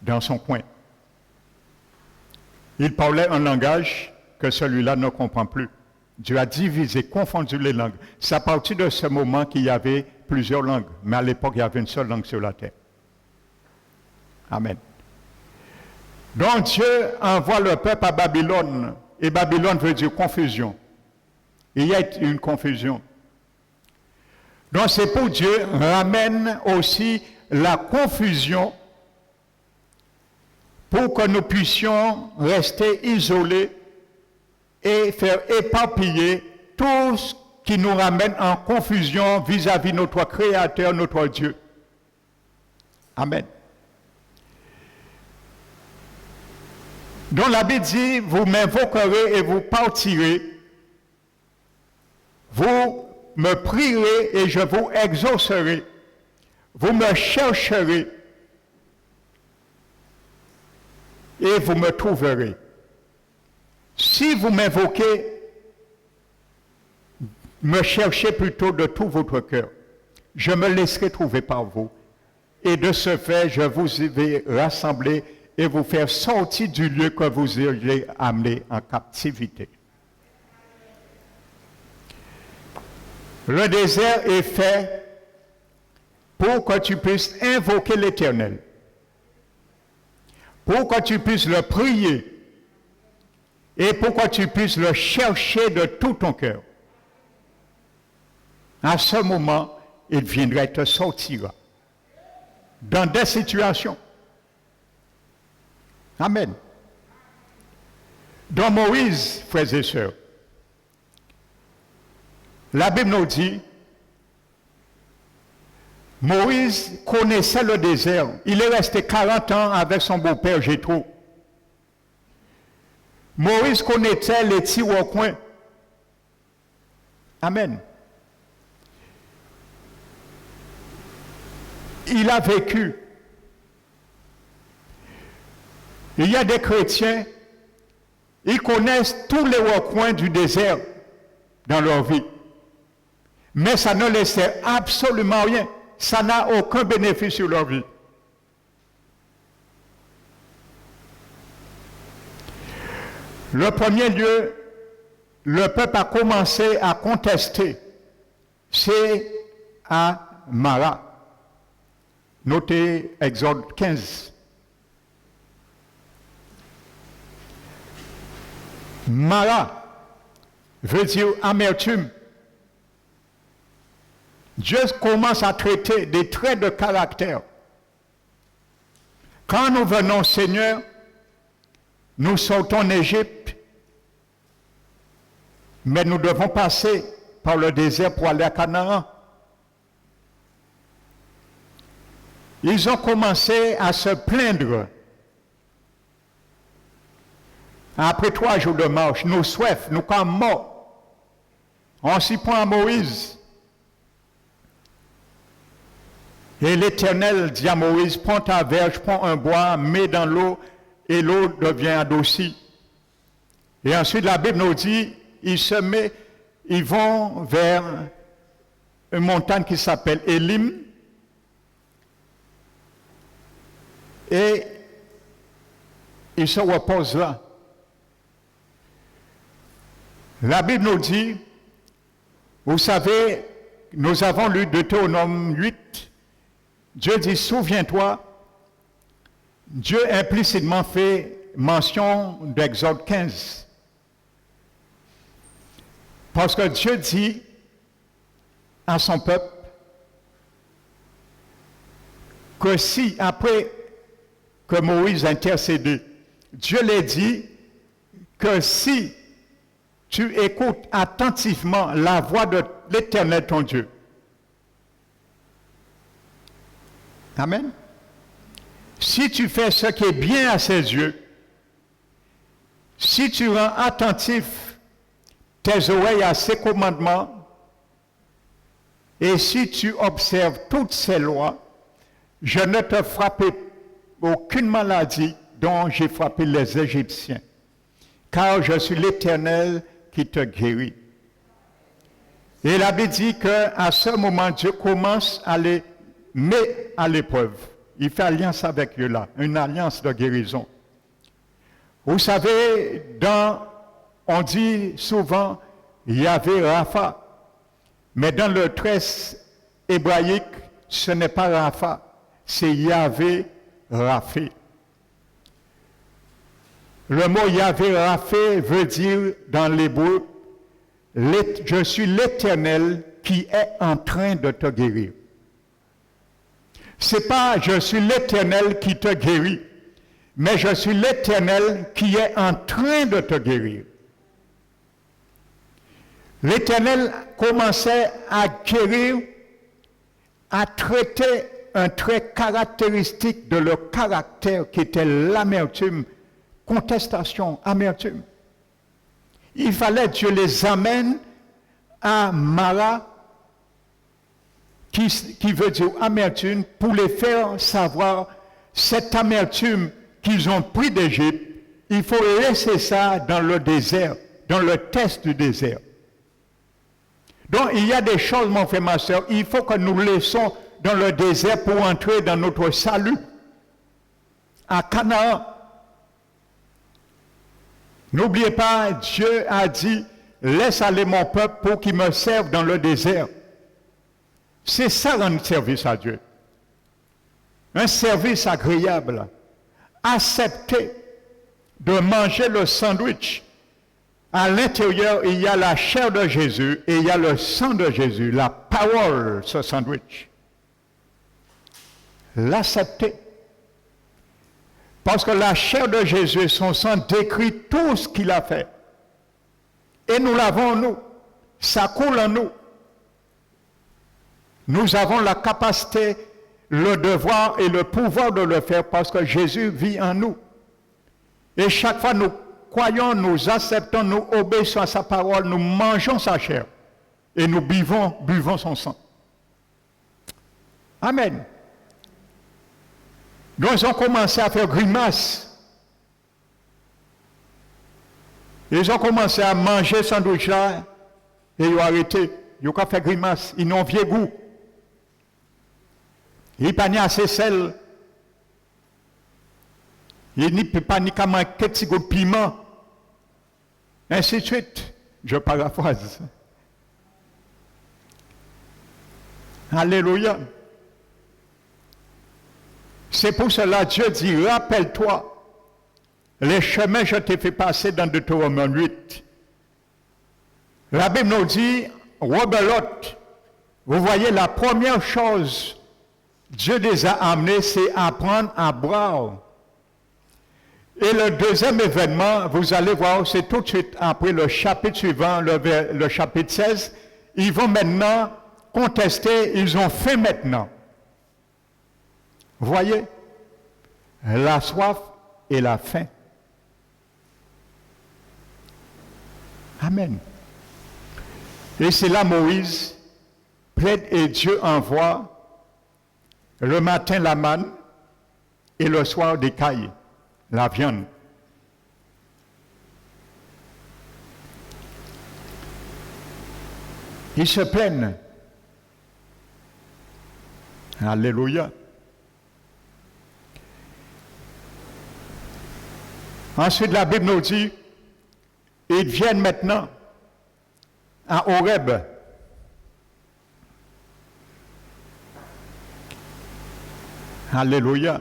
dans son coin. Il parlait un langage que celui-là ne comprend plus. Dieu a divisé, confondu les langues. C'est à partir de ce moment qu'il y avait plusieurs langues. Mais à l'époque, il y avait une seule langue sur la terre. Amen. Donc Dieu envoie le peuple à Babylone. Et Babylone veut dire confusion. Il y a une confusion. Donc c'est pour Dieu ramène aussi la confusion pour que nous puissions rester isolés et faire éparpiller tout ce qui nous ramène en confusion vis-à-vis de notre Créateur, notre Dieu. Amen. Donc la Bible dit, vous m'invoquerez et vous partirez, vous me prierez et je vous exaucerai, vous me chercherez et vous me trouverez. Si vous m'invoquez, me cherchez plutôt de tout votre cœur, je me laisserai trouver par vous. Et de ce fait, je vous vais rassembler et vous faire sortir du lieu que vous avez amené en captivité. Le désert est fait pour que tu puisses invoquer l'Éternel. pour que tu puisses le prier et pour que tu puisses le chercher de tout ton cœur. À ce moment, il viendra et te sortira dans des situations. Amen. Dans Moïse, frères et sœurs, la Bible nous dit, Moïse connaissait le désert. Il est resté 40 ans avec son beau-père Jéthro. Moïse connaissait les petits recoins. Amen. Il a vécu. Il y a des chrétiens, ils connaissent tous les recoins du désert dans leur vie. Mais ça ne leur sert absolument rien. Ça n'a aucun bénéfice sur leur vie. Le premier lieu, le peuple a commencé à contester, c'est à Mara. Notez Exode 15. Mara veut dire amertume. Dieu commence à traiter des traits de caractère. Quand nous venons, Seigneur, nous sortons d'Égypte, mais nous devons passer par le désert pour aller à Canaan. Ils ont commencé à se plaindre. Après 3 jours de marche, nous soif, nous sommes morts. On s'y prend à Moïse. Et l'Éternel dit à Moïse, prends ta verge, prends un bois, mets dans l'eau, et l'eau devient adoucie. Et ensuite, la Bible nous dit, ils vont vers une montagne qui s'appelle Élim, et ils se reposent là. La Bible nous dit, vous savez, nous avons lu Deutéronome 8, Dieu dit, souviens-toi, Dieu implicitement fait mention d'Exode 15. Parce que Dieu dit à son peuple que si, après que Moïse a intercédé, Dieu lui dit que si tu écoutes attentivement la voix de l'Éternel ton Dieu, amen. Si tu fais ce qui est bien à ses yeux, si tu rends attentif tes oreilles à ses commandements, et si tu observes toutes ses lois, je ne te frapperai aucune maladie dont j'ai frappé les Égyptiens, car je suis l'Éternel qui te guérit. Et la Bible dit qu'à ce moment, Dieu commence à les mettre à l'épreuve. Il fait alliance avec eux là, une alliance de guérison. Vous savez, on dit souvent Yahvé Rapha, mais dans le tresse hébraïque, ce n'est pas Rapha, c'est Yahvé Raphé. Le mot Yahvé Raphé veut dire dans l'hébreu, je suis l'Éternel qui est en train de te guérir. C'est pas je suis l'Éternel qui te guérit, mais je suis l'Éternel qui est en train de te guérir. L'Éternel commençait à guérir, à traiter un trait caractéristique de leur caractère qui était l'amertume, contestation, amertume. Il fallait que Dieu les amène à Mara, qui veut dire amertume, pour les faire savoir cette amertume qu'ils ont pris d'Égypte, il faut laisser ça dans le désert, dans le test du désert. Donc il y a des choses, mon frère, ma soeur, il faut que nous laissons dans le désert pour entrer dans notre salut. À Canaan. N'oubliez pas, Dieu a dit, laisse aller mon peuple pour qu'il me serve dans le désert. C'est ça rendre service à Dieu. Un service agréable, accepté de manger le sandwich. À l'intérieur, il y a la chair de Jésus et il y a le sang de Jésus, la parole, ce sandwich. L'accepter. Parce que la chair de Jésus et son sang décrit tout ce qu'il a fait. Et nous l'avons en nous. Ça coule en nous. Nous avons la capacité, le devoir et le pouvoir de le faire parce que Jésus vit en nous. Et chaque fois nous croyons, nous acceptons, nous obéissons à sa parole, nous mangeons sa chair et nous buvons son sang. Amen. Donc ils ont commencé à faire grimace. Ils ont commencé à manger ce sandwich là et ils ont arrêté. Ils ont fait grimace. Ils n'ont vieux goût. Ils n'ont pas assez sel. Ils n'ont pas ni qu'à manquer de petits goûts de piment. Ainsi de suite. Je paraphrase. Alléluia. C'est pour cela que Dieu dit, rappelle-toi, les chemins que je t'ai fait passer dans Deutéronome 8. La Bible nous dit, rebelote, vous voyez, la première chose, Dieu les a amenés, c'est apprendre à boire. Et le deuxième événement, vous allez voir, c'est tout de suite après le chapitre suivant, le chapitre 16, ils vont maintenant contester, ils ont faim maintenant. Voyez, la soif et la faim. Amen. Et c'est là Moïse plaide et Dieu envoie le matin la manne et le soir des cailles, la viande. Ils se plaignent. Alléluia. Ensuite, la Bible nous dit, ils viennent maintenant à Horeb. Alléluia.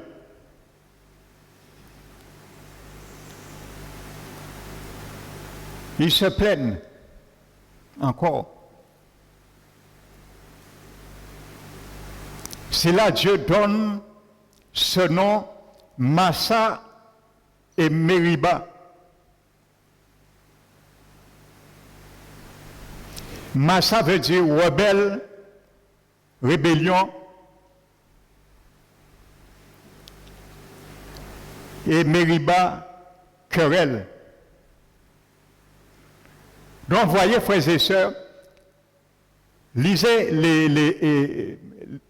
Ils se plaignent encore. C'est là Dieu donne ce nom Massa et Mériba. Massa veut dire rebelle, rébellion. Et Mériba, querelle. Donc, voyez, frères et sœurs, lisez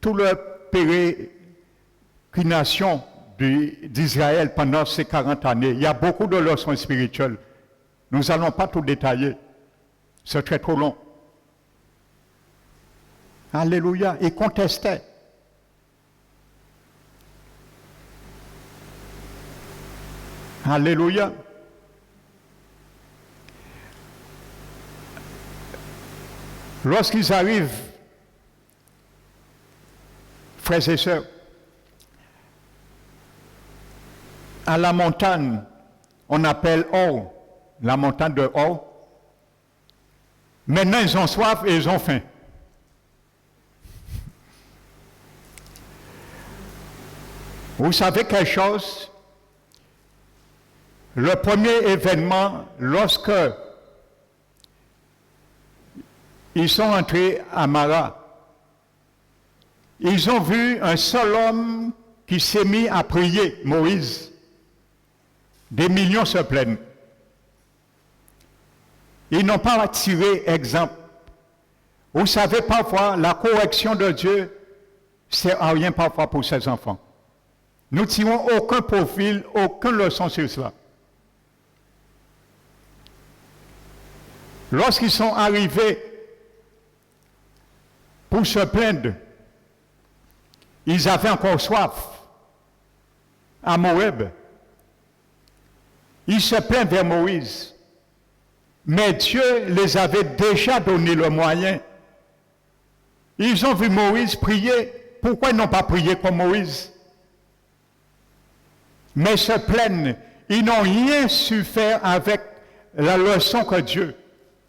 tout le pérégrination d'Israël pendant ces 40 années. Il y a beaucoup de leçons spirituelles. Nous n'allons pas tout détailler. C'est très trop long. Alléluia. Ils contestaient. Alléluia. Lorsqu'ils arrivent, frères et sœurs, à la montagne, on appelle Or, la montagne de Or. Maintenant, ils ont soif et ils ont faim. Vous savez quelque chose? Le premier événement, lorsque ils sont entrés à Mara, ils ont vu un seul homme qui s'est mis à prier, Moïse. Des millions se plaignent. Ils n'ont pas tiré exemple. Vous savez, parfois, la correction de Dieu, c'est rien parfois pour ses enfants. Nous ne tirons aucun profil, aucune leçon sur cela. Lorsqu'ils sont arrivés pour se plaindre, ils avaient encore soif à Moab. Ils se plaignent vers Moïse. Mais Dieu les avait déjà donné le moyen. Ils ont vu Moïse prier. Pourquoi ils n'ont pas prié comme Moïse? mais se plaignent. Ils n'ont rien su faire avec la leçon que Dieu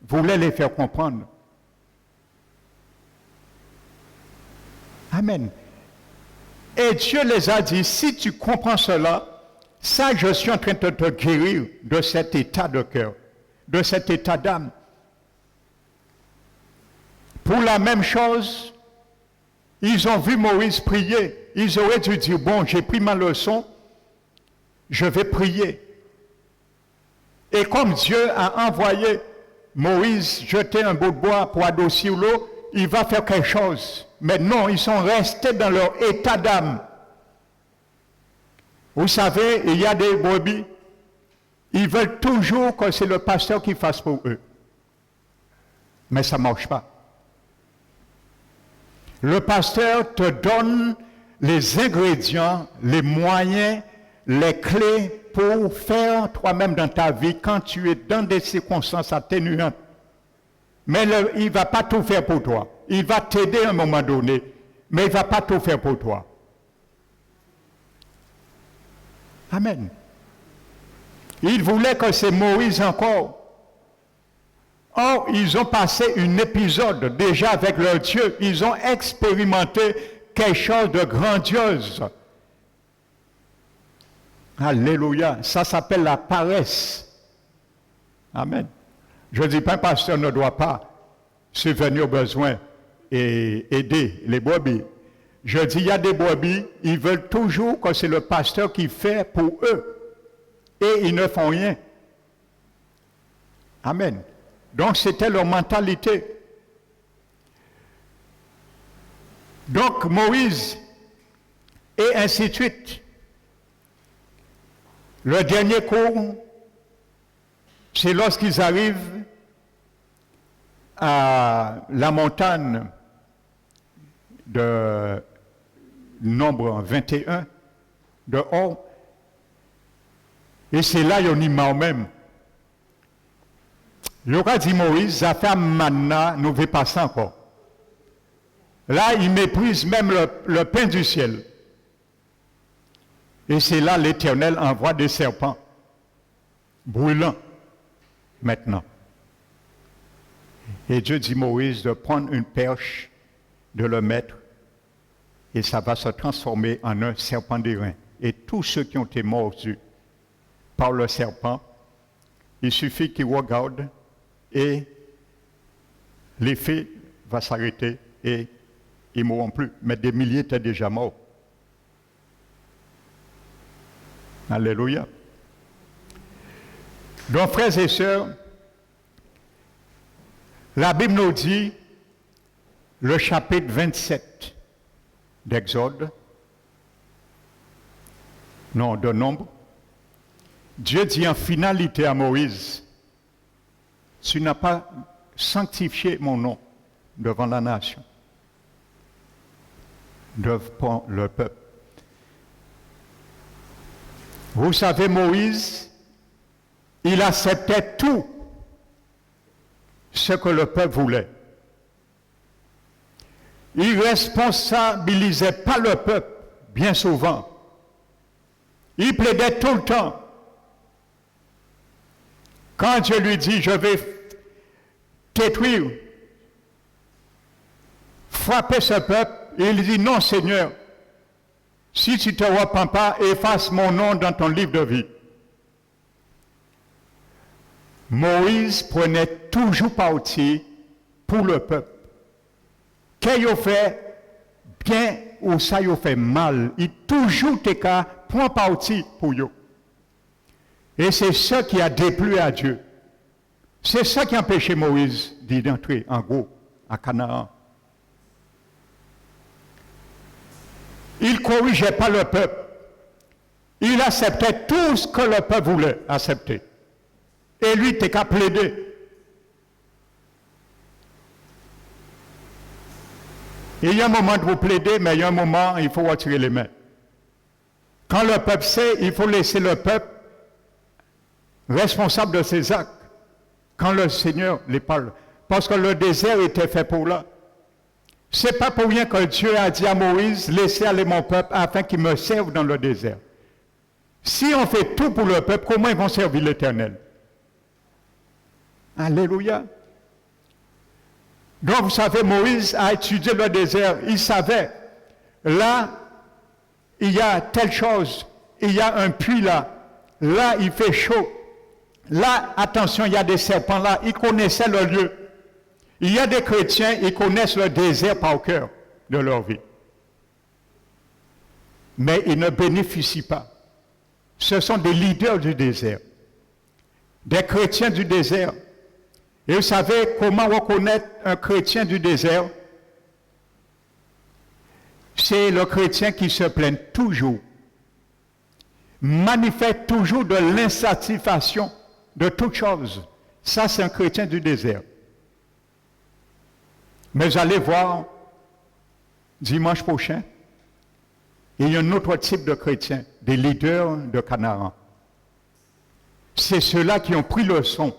voulait les faire comprendre. Amen. Et Dieu les a dit, si tu comprends cela, ça je suis en train de te guérir de cet état de cœur, de cet état d'âme. Pour la même chose, ils ont vu Moïse prier. Ils auraient dû dire, bon, j'ai pris ma leçon, je vais prier. Et comme Dieu a envoyé Moïse jeter un bout de bois pour adoucir l'eau, il va faire quelque chose. Mais non, ils sont restés dans leur état d'âme. Vous savez, il y a des brebis, ils veulent toujours que c'est le pasteur qui fasse pour eux. Mais ça ne marche pas. Le pasteur te donne les ingrédients, les moyens, les clés pour faire toi-même dans ta vie quand tu es dans des circonstances atténuantes. Mais il ne va pas tout faire pour toi. Il va t'aider à un moment donné, mais il ne va pas tout faire pour toi. Amen. Il voulait que c'est Moïse encore. Or, ils ont passé un épisode déjà avec leur Dieu. Ils ont expérimenté quelque chose de grandiose. Alléluia. Ça s'appelle la paresse. Amen. Je ne dis pas, un pasteur ne doit pas subvenir aux besoins et aider les brebis. Je dis, il y a des brebis, ils veulent toujours que c'est le pasteur qui fait pour eux. Et ils ne font rien. Amen. Donc, c'était leur mentalité. Donc, Moïse, et ainsi de suite. Le dernier cours, c'est lorsqu'ils arrivent à la montagne de Nombre 21 de Or. Et c'est là qu'ils ont dit même. Il aura dit Moïse, ça fait maintenant, nous ne pas ça encore. Là, il méprise même le pain du ciel. Et c'est là l'Éternel envoie des serpents brûlants maintenant. Et Dieu dit à Moïse de prendre une perche, de le mettre, et ça va se transformer en un serpent d'airain. Et tous ceux qui ont été mordus par le serpent, il suffit qu'ils regardent et l'effet va s'arrêter et ils ne mourront plus. Mais des milliers étaient déjà morts. Alléluia. Donc, frères et sœurs, la Bible nous dit, le chapitre 27 d'Exode, non, de Nombre, Dieu dit en finalité à Moïse, tu n'as pas sanctifié mon nom devant la nation, devant le peuple. Vous savez, Moïse, il acceptait tout ce que le peuple voulait. Il ne responsabilisait pas le peuple, bien souvent. Il plaidait tout le temps. Quand Dieu lui dit, je vais détruire, frapper ce peuple, il dit, non Seigneur, si tu ne te repens pas, efface mon nom dans ton livre de vie. Moïse prenait toujours parti pour le peuple. Qu'il a fait bien ou ça il a fait mal, il toujours prend parti pour eux. Et c'est ça qui a déplu à Dieu. C'est ça qui a empêché Moïse d'entrer en gros à Canaan. Il ne corrigeait pas le peuple. Il acceptait tout ce que le peuple voulait accepter. Et lui, t'es qu'à plaider. Il y a un moment de vous plaider, mais il y a un moment, il faut retirer les mains. Quand le peuple sait, il faut laisser le peuple responsable de ses actes. Quand le Seigneur les parle. Parce que le désert était fait pour là. Ce n'est pas pour rien que Dieu a dit à Moïse, laissez aller mon peuple afin qu'il me serve dans le désert. Si on fait tout pour le peuple, comment ils vont servir l'Éternel? Alléluia. Donc, vous savez, Moïse a étudié le désert. Il savait, là, il y a telle chose. Il y a un puits là. Là, il fait chaud. Là, attention, il y a des serpents là. Il connaissait le lieu. Il y a des chrétiens, ils connaissent le désert par cœur de leur vie. Mais ils ne bénéficient pas. Ce sont des leaders du désert. Des chrétiens du désert. Et vous savez comment reconnaître un chrétien du désert? C'est le chrétien qui se plaint toujours, manifeste toujours de l'insatisfaction de toutes choses. Ça, c'est un chrétien du désert. Mais vous allez voir, dimanche prochain, il y a un autre type de chrétiens, des leaders de Canaan. C'est ceux-là qui ont pris le son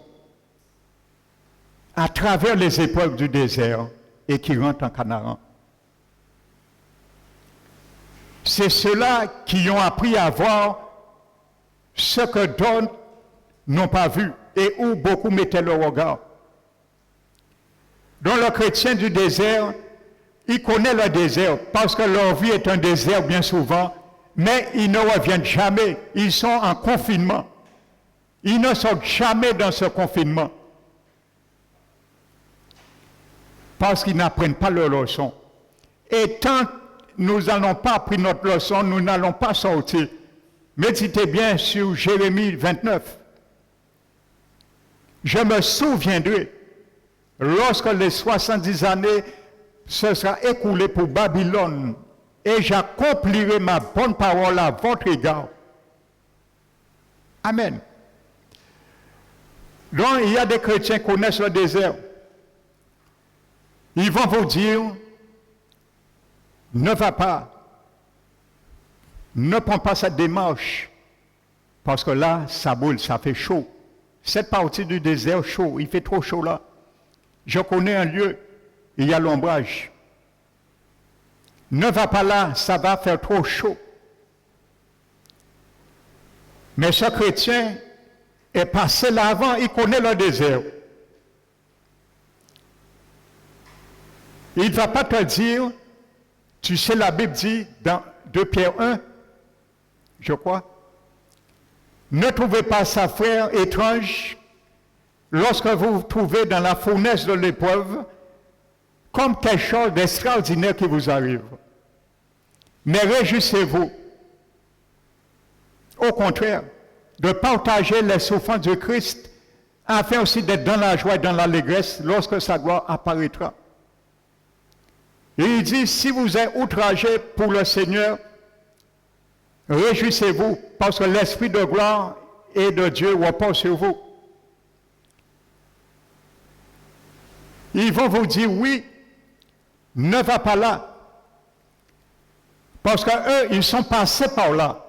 à travers les épreuves du désert et qui rentrent en Canaan. C'est ceux-là qui ont appris à voir ce que d'autres n'ont pas vu et où beaucoup mettaient le regard. Donc le chrétien du désert, il connaît le désert parce que leur vie est un désert bien souvent, mais ils ne reviennent jamais. Ils sont en confinement. Ils ne sortent jamais dans ce confinement parce qu'ils n'apprennent pas leur leçon. Et tant que nous n'allons pas apprendre notre leçon, nous n'allons pas sortir. Méditez bien sur Jérémie 29. Je me souviendrai, lorsque les 70 années se seront écoulées pour Babylone, et j'accomplirai ma bonne parole à votre égard. Amen. Donc, il y a des chrétiens qui connaissent le désert. Ils vont vous dire, ne va pas, ne prends pas cette démarche, parce que là, ça boule, ça fait chaud. Cette partie du désert chaud, il fait trop chaud là. Je connais un lieu, il y a l'ombrage. Ne va pas là, ça va faire trop chaud. Mais ce chrétien est passé là avant, il connaît le désert. Il ne va pas te dire, tu sais, la Bible dit dans 2 Pierre 1, je crois, ne trouvez pas sa frère étrange lorsque vous vous trouvez dans la fournaise de l'épreuve, comme quelque chose d'extraordinaire qui vous arrive. Mais réjouissez-vous. Au contraire, de partager les souffrances du Christ, afin aussi d'être dans la joie et dans l'allégresse lorsque sa gloire apparaîtra. Et il dit, si vous êtes outragé pour le Seigneur, réjouissez-vous, parce que l'Esprit de gloire et de Dieu repose sur vous. Ils vont vous dire, oui, ne va pas là. Parce qu'eux, ils sont passés par là.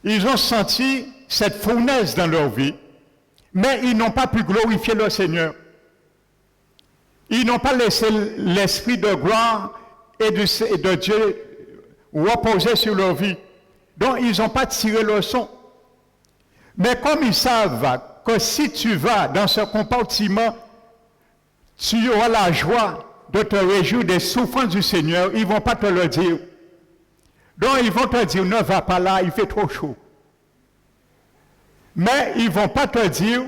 Ils ont senti cette fournaise dans leur vie, mais ils n'ont pas pu glorifier le Seigneur. Ils n'ont pas laissé l'Esprit de gloire et de Dieu reposer sur leur vie. Donc, ils n'ont pas tiré le leçon. Mais comme ils savent que si tu vas dans ce compartiment, tu auras la joie de te réjouir des souffrances du Seigneur, ils ne vont pas te le dire. Donc, ils vont te dire, ne va pas là, il fait trop chaud. Mais ils ne vont pas te dire,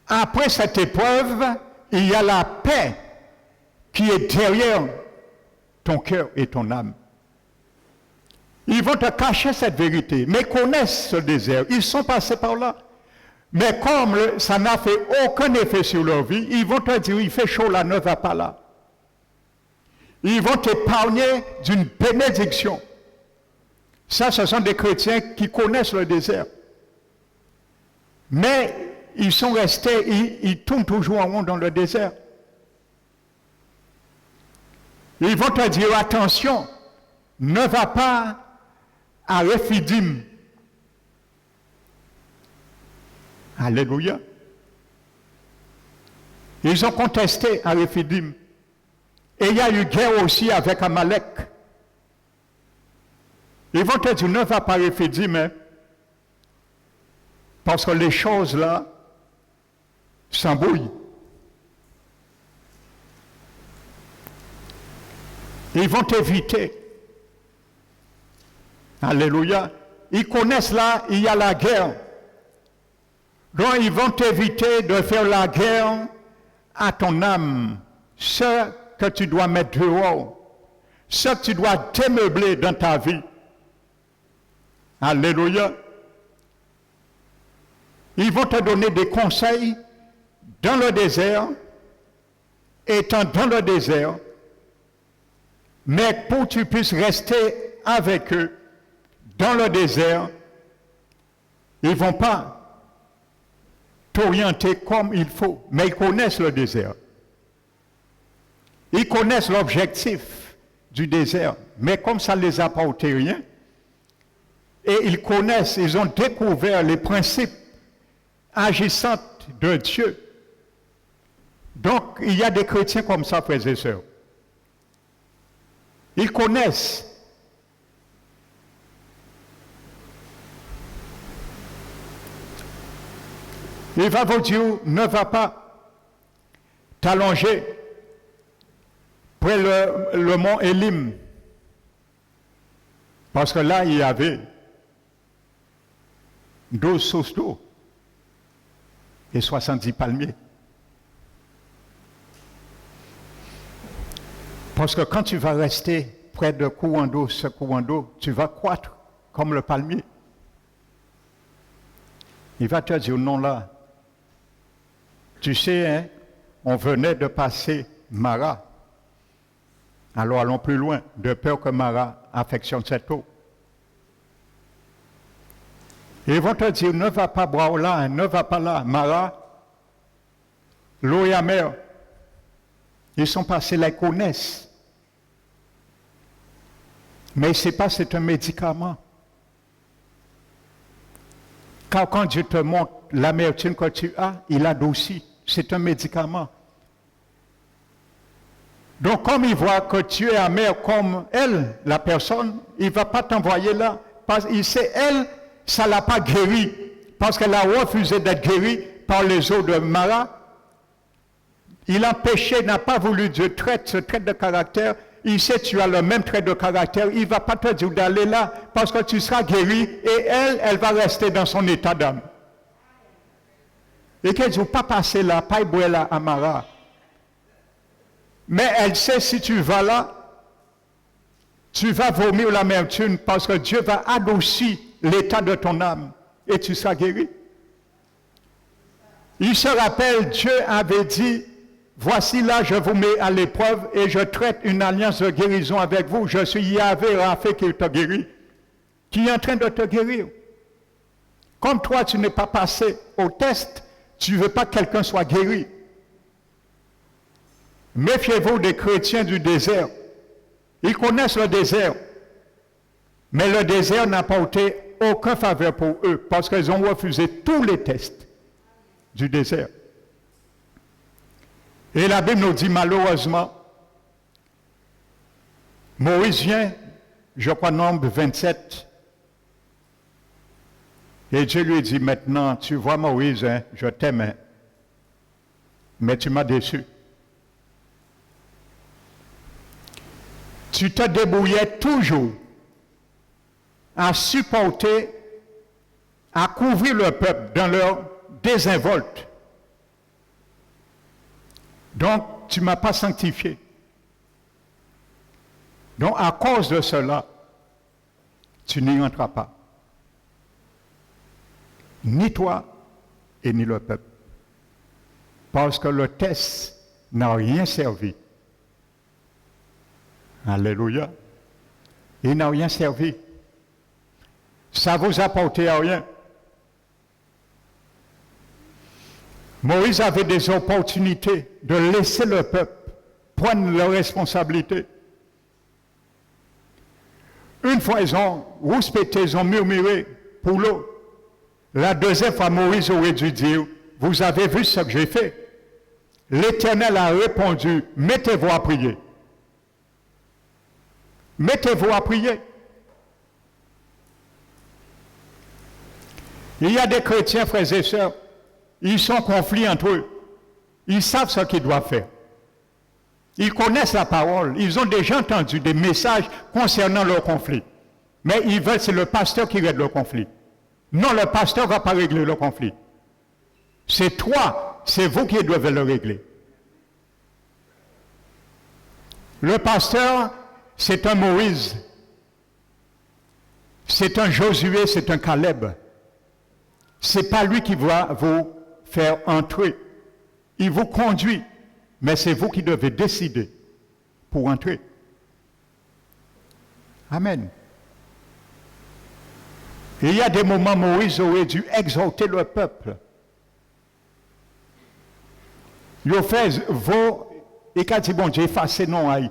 après cette épreuve, il y a la paix qui est derrière ton cœur et ton âme. Ils vont te cacher cette vérité, mais connaissent ce désert. Ils sont passés par là. Mais comme ça n'a fait aucun effet sur leur vie, ils vont te dire, il fait chaud là, ne va pas là. Ils vont t'épargner d'une bénédiction. Ça, ce sont des chrétiens qui connaissent le désert. Mais ils sont restés, ils tournent toujours en rond dans le désert. Ils vont te dire, attention, ne va pas à Rephidim. Alléluia. Ils ont contesté à Rephidim. Et il y a eu guerre aussi avec Amalek. Ils vont te dire, ne va pas réfléchir, mais parce que les choses là s'embrouillent. Ils vont t'éviter. Alléluia. Ils connaissent là, il y a la guerre. Donc ils vont t'éviter de faire la guerre à ton âme. Ce que tu dois mettre dehors. Ce que tu dois démeubler dans ta vie. Alléluia. Ils vont te donner des conseils dans le désert, étant dans le désert, mais pour que tu puisses rester avec eux dans le désert, ils ne vont pas t'orienter comme il faut, mais ils connaissent le désert. Ils connaissent l'objectif du désert, mais comme ça ne les a pas ôté rien, et ils connaissent, ils ont découvert les principes agissants de Dieu. Donc, il y a des chrétiens comme ça, frères et sœurs. Ils connaissent. Il va vous dire, ne va pas t'allonger près le mont Élim. Parce que là, il y avait 12 sources d'eau et 70 palmiers. Parce que quand tu vas rester près de courant d'eau, ce courant d'eau, tu vas croître comme le palmier. Il va te dire non là. Tu sais, hein, on venait de passer Mara. Alors allons plus loin, de peur que Mara affectionne cette eau. Ils vont te dire, ne va pas boire là, hein, ne va pas là. Mara, l'eau est amère. Ils sont passés, les connaissent. Mais ce n'est pas, c'est un médicament. Car quand Dieu te montre l'amertume que tu as, il adoucit. C'est un médicament. Donc, comme il voit que tu es amer comme elle, la personne, il ne va pas t'envoyer là. Parce qu'il sait, elle, ça ne l'a pas guéri. Parce qu'elle a refusé d'être guérie par les eaux de Mara. Il a péché, n'a pas voulu Dieu traite ce trait de caractère. Il sait que tu as le même trait de caractère. Il ne va pas te dire d'aller là parce que tu seras guéri et elle va rester dans son état d'âme. Et qu'elle ne va pas passer là, pas boire là à Mara. Mais elle sait si tu vas là, tu vas vomir l'amertume parce que Dieu va adoucir l'état de ton âme et tu seras guéri. Il se rappelle, Dieu avait dit, voici là, je vous mets à l'épreuve et je traite une alliance de guérison avec vous. Je suis Yahvé Rapha qui te guérit, qui est en train de te guérir. Comme toi, tu n'es pas passé au test, tu ne veux pas que quelqu'un soit guéri. Méfiez-vous des chrétiens du désert. Ils connaissent le désert. Mais le désert n'a apporté aucune faveur pour eux parce qu'ils ont refusé tous les tests du désert. Et la Bible nous dit malheureusement, Moïse vient, je crois, Nombre 27, et Dieu lui dit maintenant, tu vois Moïse, hein, je t'aime, hein, mais tu m'as déçu. Tu te débrouillais toujours à supporter, à couvrir le peuple dans leur désinvolte. Donc, tu ne m'as pas sanctifié. Donc, à cause de cela, tu n'y entreras pas. Ni toi et ni le peuple. Parce que le test n'a rien servi. Alléluia. Il n'a rien servi. Ça vous a apporté à rien. Moïse avait des opportunités de laisser le peuple prendre leurs responsabilités. Une fois, ils ont rouspété, ils ont murmuré pour l'eau. La deuxième fois, Moïse aurait dû dire, vous avez vu ce que j'ai fait. L'Éternel a répondu, mettez-vous à prier. Mettez-vous à prier. Il y a des chrétiens, frères et sœurs, ils sont en conflit entre eux. Ils savent ce qu'ils doivent faire. Ils connaissent la parole. Ils ont déjà entendu des messages concernant leur conflit. Mais ils veulent, c'est le pasteur qui règle le conflit. Non, le pasteur ne va pas régler le conflit. C'est toi, c'est vous qui devez le régler. Le pasteur, c'est un Moïse. C'est un Josué, c'est un Caleb. Ce n'est pas lui qui va vous faire entrer. Il vous conduit, mais c'est vous qui devez décider pour entrer. Amen. Et il y a des moments où Moïse aurait dû exhorter le peuple. Il a fait vos, et quand il dit bon Dieu, effacez non aïe.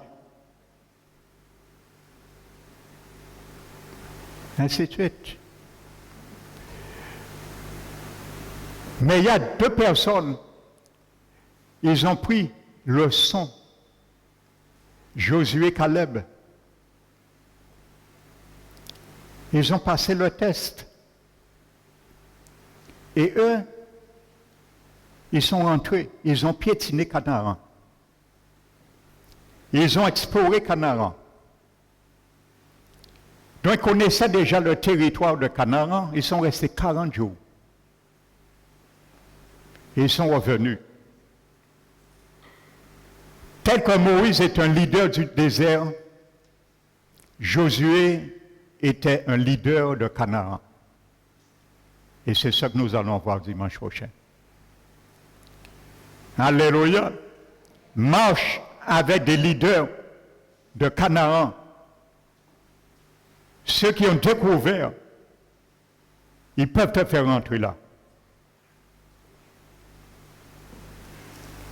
Ainsi de suite. Mais il y a deux personnes, ils ont pris le son. Josué et Caleb. Ils ont passé le test. Et eux, ils sont rentrés, ils ont piétiné Canaan. Ils ont exploré Canaan. Donc ils connaissaient déjà le territoire de Canaan, ils sont restés 40 jours. Et ils sont revenus. Tel que Moïse est un leader du désert, Josué était un leader de Canaan. Et c'est ce que nous allons voir dimanche prochain. Alléluia. Marche avec des leaders de Canaan. Ceux qui ont découvert, ils peuvent te faire rentrer là.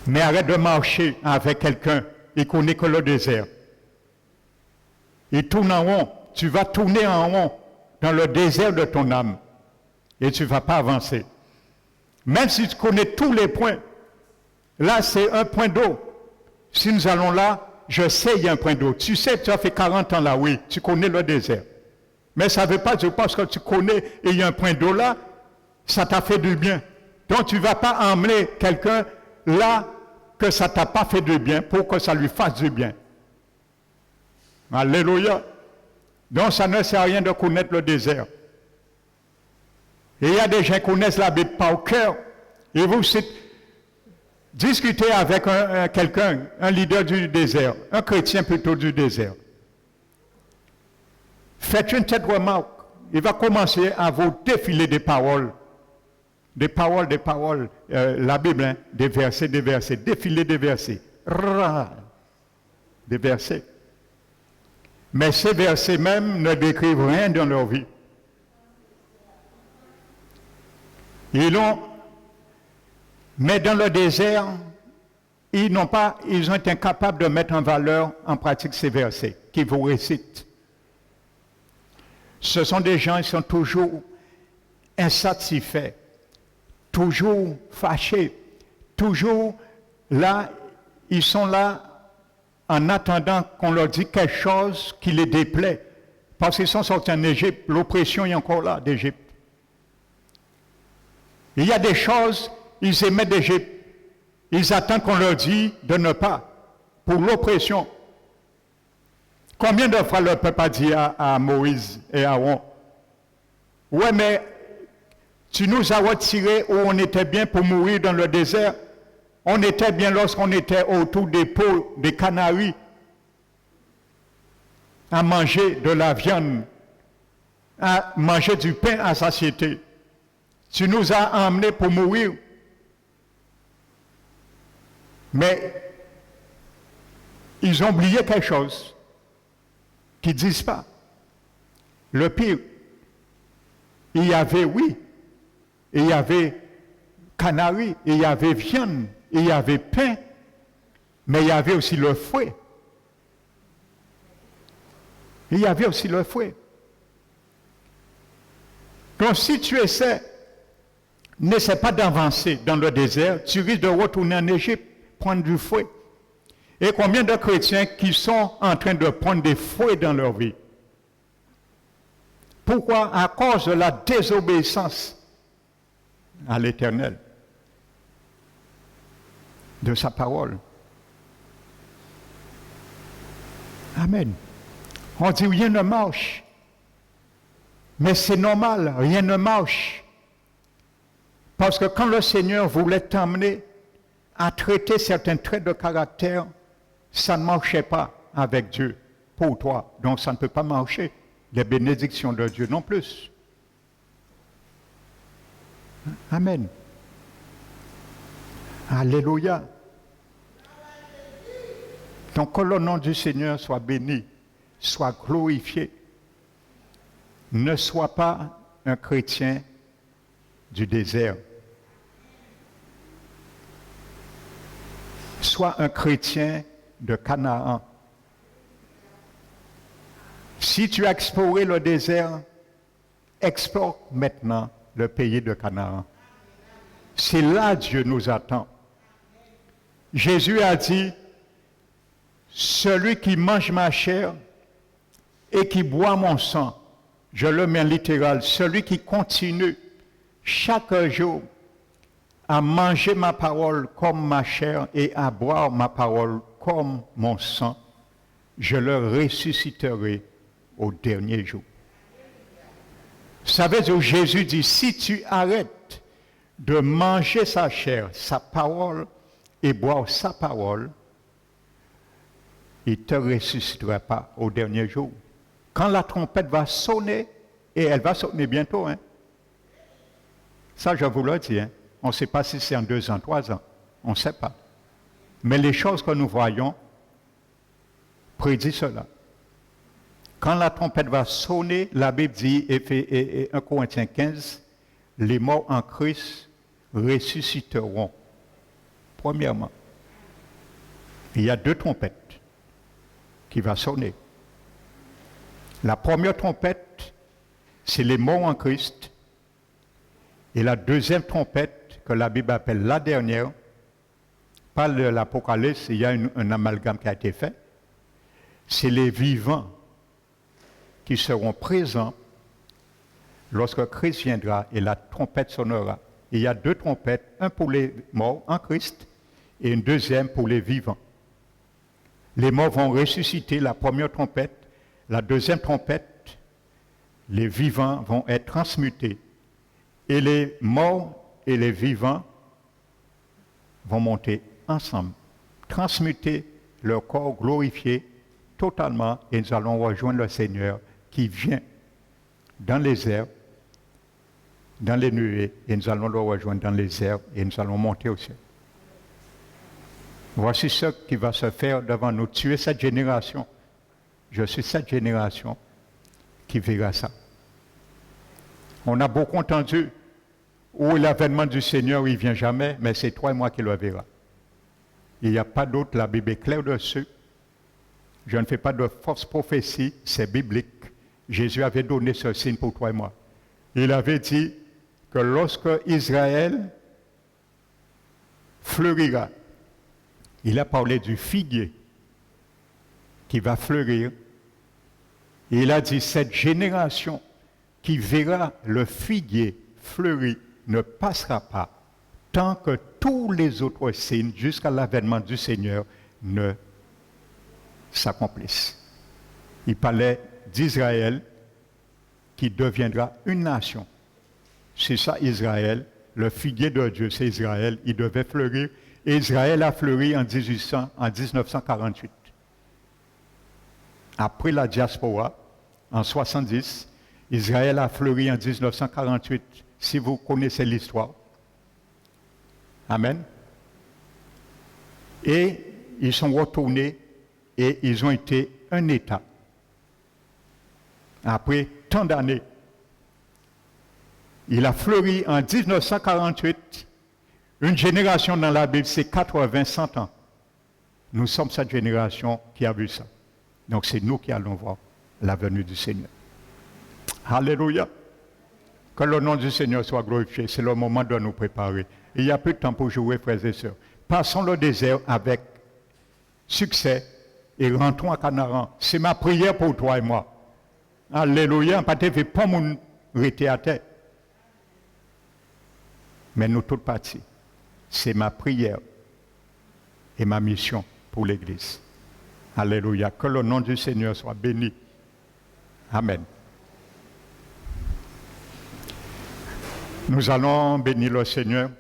Mais arrête de marcher avec quelqu'un, il connaît que le désert. Il tourne en rond, tu vas tourner en rond dans le désert de ton âme et tu ne vas pas avancer. Même si tu connais tous les points, là c'est un point d'eau. Si nous allons là, je sais il y a un point d'eau. Tu sais, tu as fait 40 ans là, oui, tu connais le désert. Mais ça ne veut pas dire parce que tu connais et il y a un point d'eau là, ça t'a fait du bien. Donc tu ne vas pas emmener quelqu'un là que ça ne t'a pas fait de bien pour que ça lui fasse du bien. Alléluia. Donc ça ne sert à rien de connaître le désert. Et il y a des gens qui connaissent la Bible par cœur. Et vous discutez avec quelqu'un, un leader du désert, un chrétien plutôt du désert. Faites une tête remarque. Il va commencer à vous défiler des paroles. Des paroles, la Bible, hein, des versets, défiler des versets. Des versets. Mais ces versets même ne décrivent rien dans leur vie. Mais dans le désert, ils ont été incapables de mettre en valeur, en pratique ces versets qui vous récitent. Ce sont des gens qui sont toujours insatisfaits, toujours fâchés, toujours là, ils sont là en attendant qu'on leur dise quelque chose qui les déplaît. Parce qu'ils sont sortis en Égypte, l'oppression est encore là d'Égypte. Il y a des choses, ils aimaient d'Égypte. Ils attendent qu'on leur dise de ne pas, pour l'oppression. Combien de fois le peuple a dit à Moïse et à Aaron, ouais, mais tu nous as retirés où on était bien pour mourir dans le désert. On était bien lorsqu'on était autour des pots, des canaries, à manger de la viande, à manger du pain à satiété. Tu nous as emmenés pour mourir. Mais ils ont oublié quelque chose qu'ils ne disent pas. Le pire, il y avait, oui, il y avait canaries, il y avait viande, il y avait pain, mais il y avait aussi le fouet. Il y avait aussi le fouet. Donc si tu n'essaie pas d'avancer dans le désert, tu risques de retourner en Égypte, prendre du fouet. Et combien de chrétiens qui sont en train de prendre des fouets dans leur vie? Pourquoi? À cause de la désobéissance à l'Éternel, de sa parole. Amen. On dit rien ne marche. Mais c'est normal, rien ne marche. Parce que quand le Seigneur voulait t'emmener à traiter certains traits de caractère, ça ne marchait pas avec Dieu pour toi. Donc ça ne peut pas marcher. Les bénédictions de Dieu non plus. Amen. Alléluia. Donc que le nom du Seigneur soit béni, soit glorifié. Ne sois pas un chrétien du désert. Sois un chrétien de Canaan. Si tu as exploré le désert, explore maintenant le pays de Canaan. C'est là Dieu nous attend. Jésus a dit, celui qui mange ma chair et qui boit mon sang, je le mets en littéral, celui qui continue chaque jour à manger ma parole comme ma chair et à boire ma parole comme mon sang, je le ressusciterai au dernier jour. Ça veut dire, Jésus dit, si tu arrêtes de manger sa chair, sa parole et boire sa parole, il ne te ressuscitera pas au dernier jour. Quand la trompette va sonner, et elle va sonner bientôt, hein? Ça je vous le dis, hein? On ne sait pas si c'est en 2 ans, 3 ans, on ne sait pas. Mais les choses que nous voyons prédisent cela. Quand la trompette va sonner, la Bible dit, et 1 Corinthiens 15, les morts en Christ ressusciteront. Premièrement, il y a 2 trompettes qui vont sonner. La première trompette, c'est les morts en Christ. Et la deuxième trompette, que la Bible appelle la dernière, par l'Apocalypse, il y a un amalgame qui a été fait, c'est les vivants qui seront présents lorsque Christ viendra et la trompette sonnera. Il y a 2 trompettes, un pour les morts en Christ et une deuxième pour les vivants. Les morts vont ressusciter, la première trompette, la deuxième trompette, les vivants vont être transmutés. Et les morts et les vivants vont monter ensemble, transmuter leur corps glorifié totalement, et nous allons rejoindre le Seigneur qui vient dans les airs, dans les nuées, et nous allons le rejoindre dans les airs, et nous allons monter au ciel. Voici ce qui va se faire devant nous. Tu es cette génération. Je suis cette génération qui verra ça. On a beaucoup entendu où l'avènement du Seigneur, il ne vient jamais, mais c'est toi et moi qui le verra. Il n'y a pas d'autre, la Bible est claire dessus. Je ne fais pas de fausses prophéties, c'est biblique. Jésus avait donné ce signe pour toi et moi. Il avait dit que lorsque Israël fleurira, il a parlé du figuier qui va fleurir. Et il a dit, cette génération qui verra le figuier fleurir ne passera pas tant que tous les autres signes jusqu'à l'avènement du Seigneur ne s'accomplissent. Il parlait d'Israël qui deviendra une nation. C'est ça Israël, le figuier de Dieu, c'est Israël, il devait fleurir. Et Israël a fleuri en 1948. Après la diaspora, en 70, Israël a fleuri en 1948, si vous connaissez l'histoire. Amen. Et ils sont retournés et ils ont été un État. Après tant d'années, il a fleuri en 1948. Une génération dans la Bible, c'est 80, 100 ans. Nous sommes cette génération qui a vu ça. Donc c'est nous qui allons voir la venue du Seigneur. Alléluia. Que le nom du Seigneur soit glorifié. C'est le moment de nous préparer. Il n'y a plus de temps pour jouer, frères et sœurs. Passons le désert avec succès et rentrons à Canaan. C'est ma prière pour toi et moi. Alléluia. Pas de pas mon rester à terre. mais nous toutes parties. C'est ma prière et ma mission pour l'Église. Alléluia. Que le nom du Seigneur soit béni. Amen. Nous allons bénir le Seigneur.